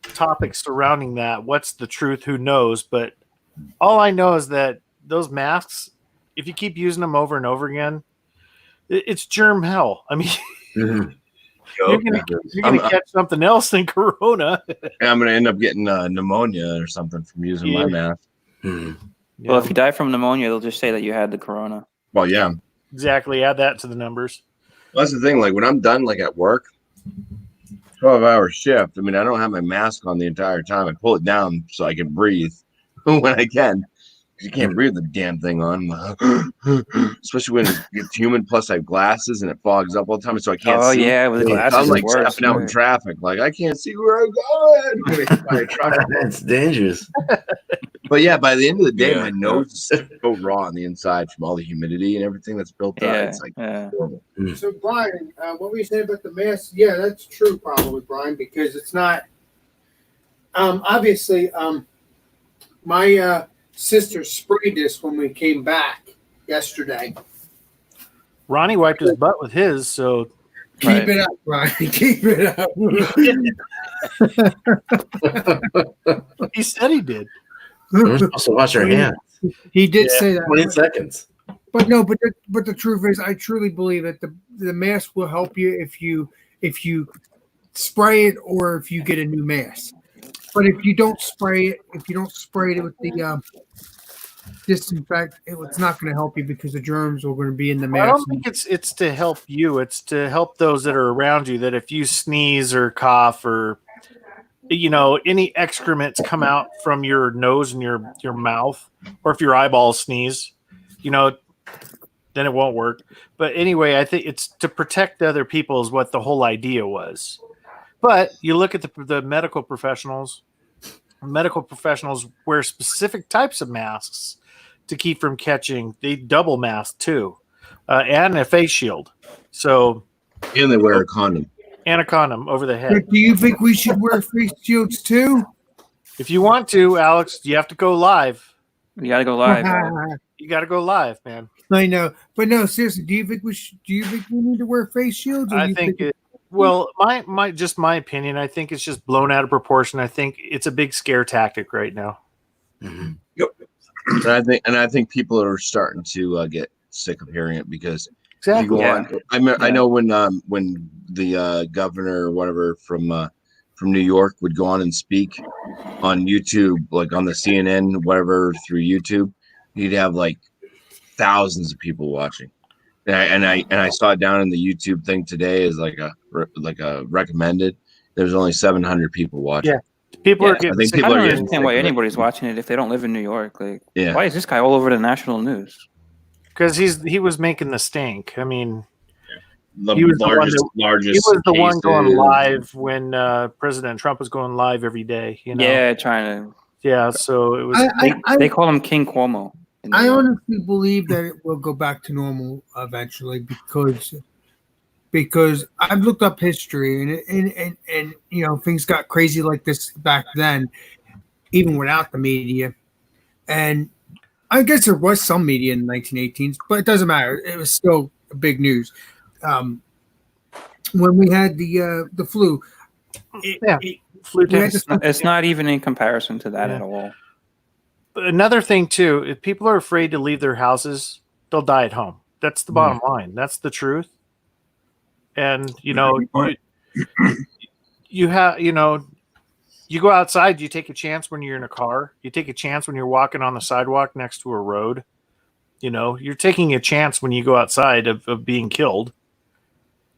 topics surrounding that. What's the truth? Who knows? But all I know is that those masks, if you keep using them over and over again, it's germ hell. I mean, you're gonna catch something else than corona. I'm gonna end up getting pneumonia or something from using my mask. Well, if you die from pneumonia, they'll just say that you had the corona. Well, yeah, exactly. Add that to the numbers. Well, that's the thing. Like when I'm done, like at work, 12-hour shift. I mean, I don't have my mask on the entire time. I pull it down so I can breathe when I can. You can't breathe the damn thing on, especially when it's humid. Plus, I have glasses and it fogs up all the time, so I can't see. Oh yeah, with the glasses, I'm like worse, stepping out in traffic, like I can't see where I'm going. It's dangerous. But yeah, by the end of the day, my nose is so raw on the inside from all the humidity and everything that's built up. It's like horrible. So Brian, what were you saying about the mask? Yeah, that's true, probably, Brian, because it's not. Obviously, my sister sprayed this when we came back yesterday. Ronnie wiped his butt with his, so keep it up, Brian. Keep it up. He said he did. We're supposed to wash our hands. He did say that. 20 seconds. But no, but the truth is, I truly believe that the mask will help you if you spray it or if you get a new mask. But if you don't spray it with the disinfect, it's not going to help you because the germs are going to be in the mask. I don't think it's to help you. It's to help those that are around you. That if you sneeze or cough or any excrements come out from your nose and your mouth, or if your eyeballs sneeze, then it won't work. But anyway, I think it's to protect other people is what the whole idea was. But you look at the medical professionals. Medical professionals wear specific types of masks to keep from catching. They double mask too, and a face shield. So, and they wear a condom. And a condom over the head. But do you think we should wear face shields too? If you want to, Alex, you have to go live. You got to go live. You got to go live, man. I know, but no, seriously. Do you think we need to wear face shields? I think. Well, my opinion. I think it's just blown out of proportion. I think it's a big scare tactic right now. Mm-hmm. Yep. And I think people are starting to get sick of hearing it because exactly. I know when the governor or whatever from New York would go on and speak on YouTube, like on the CNN, whatever through YouTube, he'd have like thousands of people watching. And I saw it down in the YouTube thing today as like a recommended. There's only 700 people watching. Yeah, people are getting. I don't understand why anybody's watching it if they don't live in New York. Like, why is this guy all over the national news? Because he was making the stink. I mean, he was the one going live when President Trump was going live every day. Yeah, trying to. Yeah, so it was. They call him King Cuomo. I honestly believe that it will go back to normal eventually because I've looked up history and things got crazy like this back then, even without the media. And I guess there was some media in the 1918s, but it doesn't matter. It was still big news. When we had the flu, flu. It's not even in comparison to that at all. Another thing too, if people are afraid to leave their houses, they'll die at home. That's the bottom line. That's the truth. And you have you go outside, you take a chance when you're in a car. You take a chance when you're walking on the sidewalk next to a road. You're taking a chance when you go outside of being killed.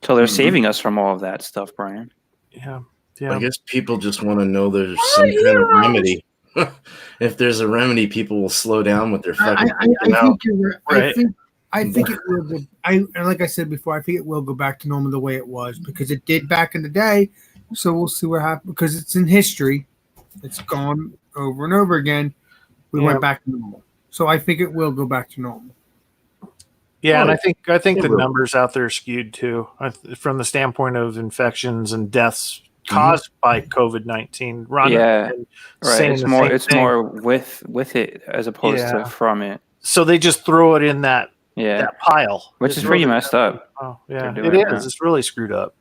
So they're saving us from all of that stuff, Brian. Yeah. I guess people just want to know there's some kind of remedy. If there's a remedy, people will slow down with their fucking. I think you're right. I think it will go. And like I said before, I think it will go back to normal the way it was because it did back in the day. So we'll see what happens because it's in history. It's gone over and over again. We went back to normal. So I think it will go back to normal. Yeah, and I think the will. numbers out there are skewed too, from the standpoint of infections and deaths caused by COVID-19. Ron, Yeah, right. saying the same It's thing. more with it as opposed to from it. So they just throw it in that Yeah, pile, which is pretty messed up. Oh yeah, They're it doing is. that. It's really screwed up.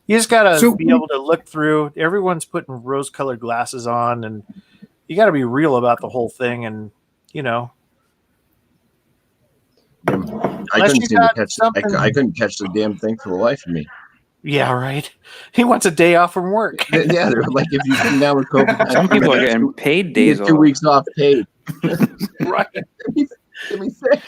You just gotta be able to look through. Everyone's putting rose-colored glasses on, and you got to be real about the whole thing. And I couldn't catch the damn thing for the life of me. Yeah, right. He wants a day off from work. Yeah, they're like, if you come down with COVID, some people are getting paid days off. 2 weeks off paid. Right. Get me sick.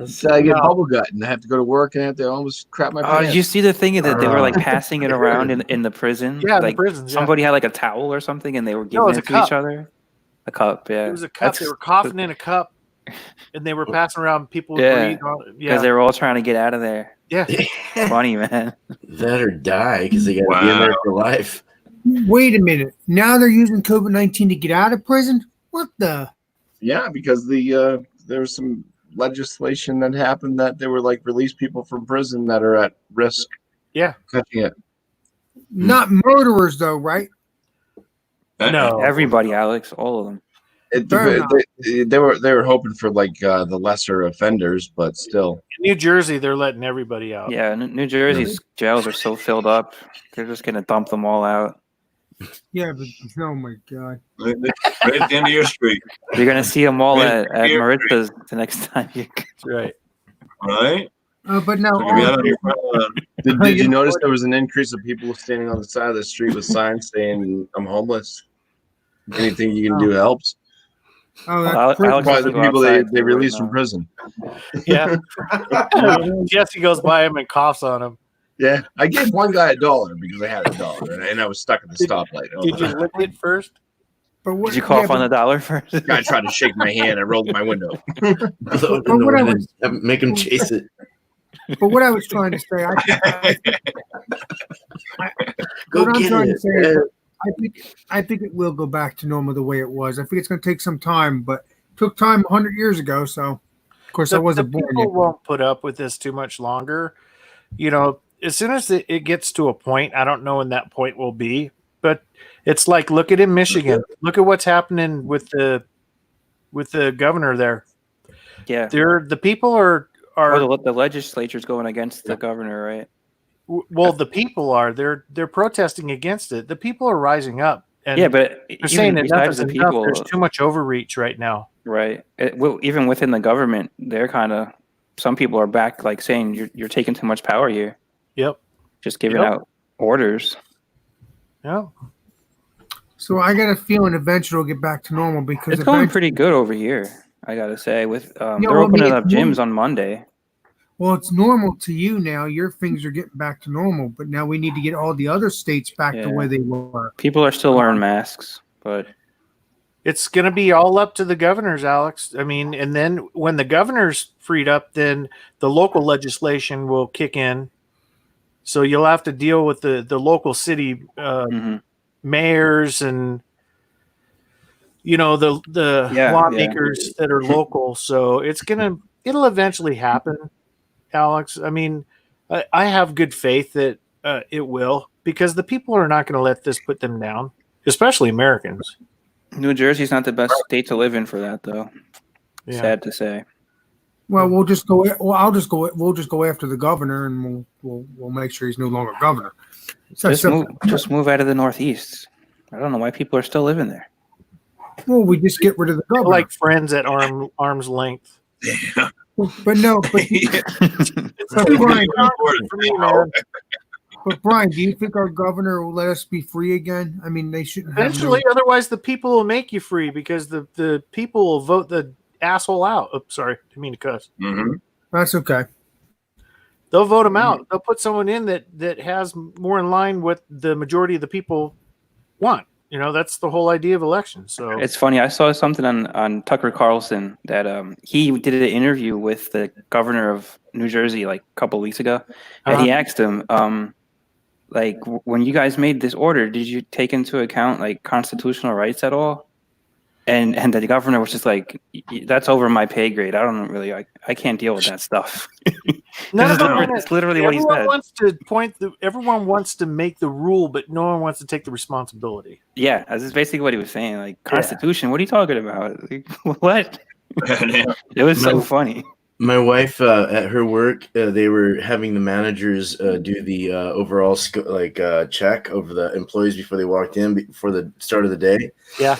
So I get bubble gut and I have to go to work and I have to almost crap my pants. Did you see the thing that they were like passing it around in the prison? Yeah, like the prisons. Somebody had like a towel or something and they were giving it to each other. A cup, yeah. It was a cup. They were coughing in a cup, and they were passing around. People would breathe on it. Because they were all trying to get out of there. Yeah. Funny, man. That or die because they got to be in there for life. Wait a minute. Now they're using COVID-19 to get out of prison? What the? Yeah, because there was some legislation that happened that they were like release people from prison that are at risk. Yeah. Catching it. Not murderers, though, right? No. Everybody, Alex. All of them. They were hoping for like the lesser offenders, but still. In New Jersey, they're letting everybody out. Yeah, New Jersey's jails are so filled up. They're just going to dump them all out. Yeah, but oh my God. Right at the end of your street. You're going to see them all at Maritza's the next time you go. That's right. Right? But no. Did you notice there was an increase of people standing on the side of the street with signs saying, "I'm homeless. Anything you can do helps." Oh, Alex Probably the people they released from prison. Yeah. Jesse goes by him and coughs on him. Yeah, I gave one guy $1 because I had $1 and I was stuck at the stoplight. Did you lick it first? But Did you cough on the dollar first? The guy tried to shake my hand. I rolled my window. Make him chase it. But what I was trying to say, I think it will go back to normal the way it was. I think it's going to take some time, but it took time 100 years ago. So, of course, I wasn't born yet. People won't put up with this too much longer. You know, as soon as it gets to a point, I don't know when that point will be, but it's like, look at in Michigan. Look at what's happening with the governor there. Yeah, the people are the legislature's going against the governor, right? Well, the people are. They're protesting against it. The people are rising up. And yeah, but they're saying that besides the people, there's too much overreach right now. Right. Even within the government, they're kind of. Some people are back, like saying you're taking too much power here. Yep. Just giving out orders. Yeah. So I got a feeling eventually it'll get back to normal because it's going pretty good over here. I gotta say, with they're opening up gyms on Monday. Well, it's normal to you now. Your things are getting back to normal, but now we need to get all the other states back to where they were. People are still wearing masks, but it's going to be all up to the governors, Alex. I mean, and then when the governor's freed up, then the local legislation will kick in. So you'll have to deal with the local city mayors and the lawmakers that are local. So it'll eventually happen, Alex. I mean, I have good faith that it will, because the people are not going to let this put them down, especially Americans. New Jersey's not the best state to live in for that, though. Yeah. Sad to say. Well, we'll just go. Well, we'll just go after the governor, and we'll make sure he's no longer governor. Just move out of the Northeast. I don't know why people are still living there. Well, we just get rid of the governor. Like friends at arm's length. But no. But Brian, do you think our governor will let us be free again? I mean, they shouldn't. Eventually, otherwise the people will make you free, because the people will vote the asshole out. Oh, sorry, didn't mean to cuss. Mm-hmm. That's okay. They'll vote him out. They'll put someone in that has more in line what the majority of the people want. You know, that's the whole idea of elections. So It's funny. I saw something on Tucker Carlson that he did an interview with the governor of New Jersey like a couple of weeks ago, and he asked him, like, when you guys made this order, did you take into account like constitutional rights at all? And the governor was just like, that's over my pay grade. I don't really, I can't deal with that stuff. It's literally what he said. Everyone wants to make the rule, but no one wants to take the responsibility. Yeah, that's basically what he was saying. Like, Constitution, what are you talking about? Like, what? It was so funny. My wife at her work, they were having the managers do the overall check over the employees before they walked in, before the start of the day. Yeah.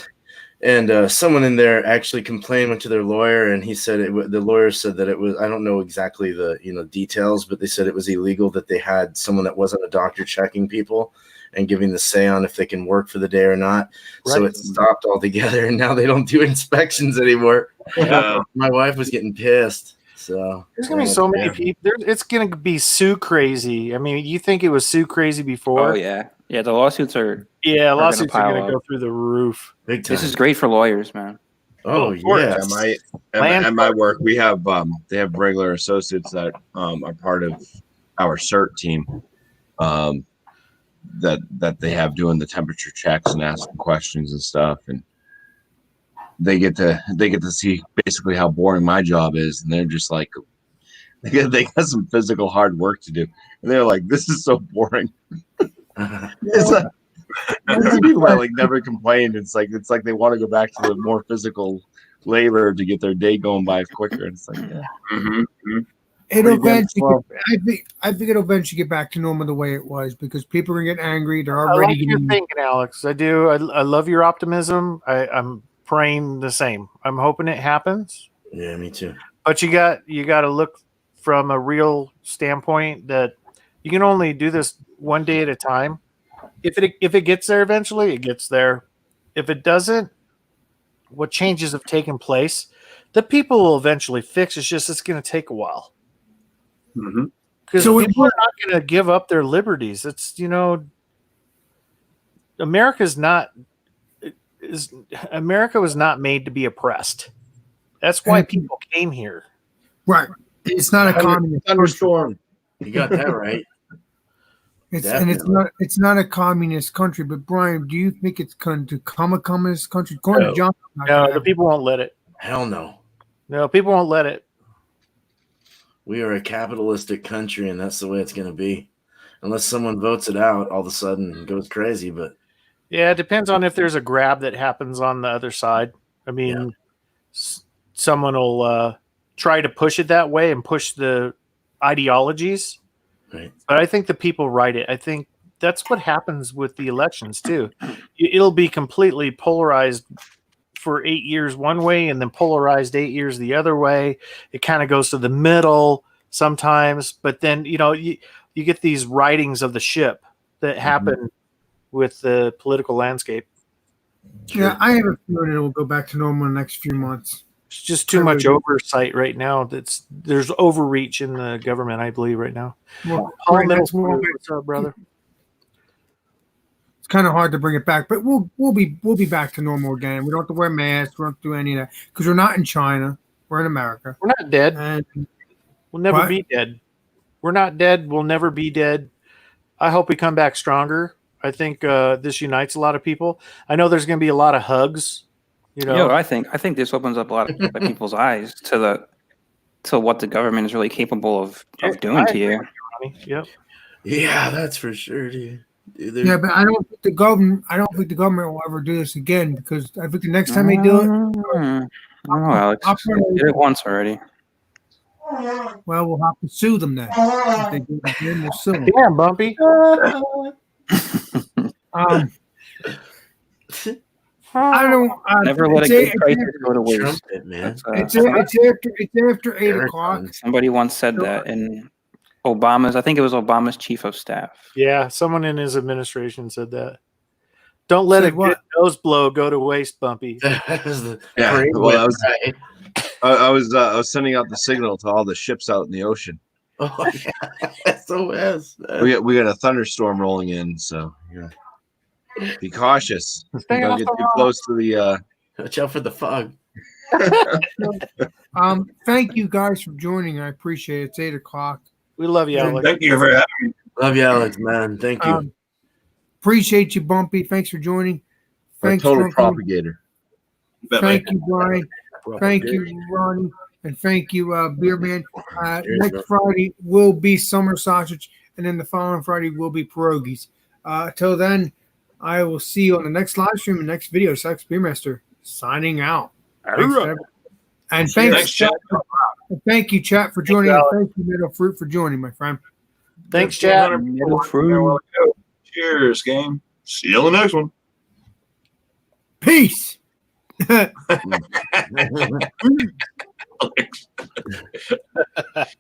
And someone in there actually complained, went to their lawyer, and he said the lawyer said that it was, I don't know exactly the details, but they said it was illegal that they had someone that wasn't a doctor checking people and giving the say on if they can work for the day or not. Right. So it stopped altogether, and now they don't do inspections anymore. My wife was getting pissed. So there's gonna be so many people. It's gonna be Sue crazy. I mean, you think it was Sue crazy before? Oh yeah, the lawsuits are. Yeah, lawsuits are gonna go through the roof. Big time. This is great for lawyers, man. Oh yeah. At my work, we have they have regular associates that are part of our CERT team. That they have doing the temperature checks and asking questions and stuff, and they get to see basically how boring my job is, and they're just like, they got some physical hard work to do, and they're like, this is so boring. It's like people that like never complain. It's like they want to go back to the more physical labor to get their day going by quicker. And it's like, it'll eventually. I think it'll eventually get back to normal the way it was, because people are getting angry. They're already. I like your thinking, Alex. I do. I love your optimism. I'm praying the same. I'm hoping it happens. Yeah, me too. But you got to look from a real standpoint that you can only do this one day at a time. If it gets there eventually, it gets there. If it doesn't, what changes have taken place, the people will eventually fix. It's going to take a while. Because people are not going to give up their liberties. It's, America was not made to be oppressed. That's why people came here. Right. It's not a communist thunderstorm. You got that right. It's not a communist country. But Brian, do you think it's going to become a communist country? No, the people won't let it. Hell no. No, people won't let it. We are a capitalistic country, and that's the way it's going to be. Unless someone votes it out, all of a sudden it goes crazy. But yeah, it depends on if there's a grab that happens on the other side. I mean, someone will try to push it that way and push the ideologies. Right. But I think the people write it. I think that's what happens with the elections too. It'll be completely polarized for 8 years one way and then polarized 8 years the other way. It kind of goes to the middle sometimes, but then you get these writings of the ship that happen with the political landscape. Yeah, I have a feeling it will go back to normal in the next few months. It's just too much oversight right now. There's overreach in the government, I believe, right now. Well, what's up, brother? It's kind of hard to bring it back, but we'll be back to normal again. We don't have to wear masks. We don't have to do any of that because we're not in China. We're in America. We're not dead. And we'll never be dead. We're not dead. We'll never be dead. I hope we come back stronger. I think this unites a lot of people. I know there's going to be a lot of hugs. I think this opens up a lot of people's eyes to what the government is really capable of doing to you. Yep. Yeah, that's for sure, dude. Yeah, but I don't think the government will ever do this again, because I think the next time they do it, Alex, they did it once already. Well, we'll have to sue them then. If they do it again, we'll sue them. Yeah, Bumpy. I don't. Never let a good crisis go to waste. Trumpet, man. It's after 8 o'clock. Somebody once said that in I think it was Obama's chief of staff. Yeah, someone in his administration said that. Don't let a good nose blow go to waste, Bumpy. I was sending out the signal to all the ships out in the ocean. Oh yeah, SOS. We got a thunderstorm rolling in, so yeah. Be cautious. Stay Don't off get the too rock. close to the. Watch out for the fog. Thank you guys for joining. I appreciate it. It's 8:00. We love you, Yeah. Alex. Thank you for having me. Love you, Alex, man. Thank you. Appreciate you, Bumpy. Thanks for joining. A Thanks, total Grumpy. propagator. Thank you, Brian. Thank you, Ronnie. And thank you, Beer Man. Next Friday will be summer sausage, and then the following Friday will be pierogies. Till then, I will see you on the next live stream and next video. Sex Beermaster signing out. Thanks to everyone. And Thanks, Chat. thank you, chat, for joining. And thank you, Middle Fruit, for joining, my friend. Thanks, Chad. Middle fruit. Cheers, game. See you on the next one. Peace.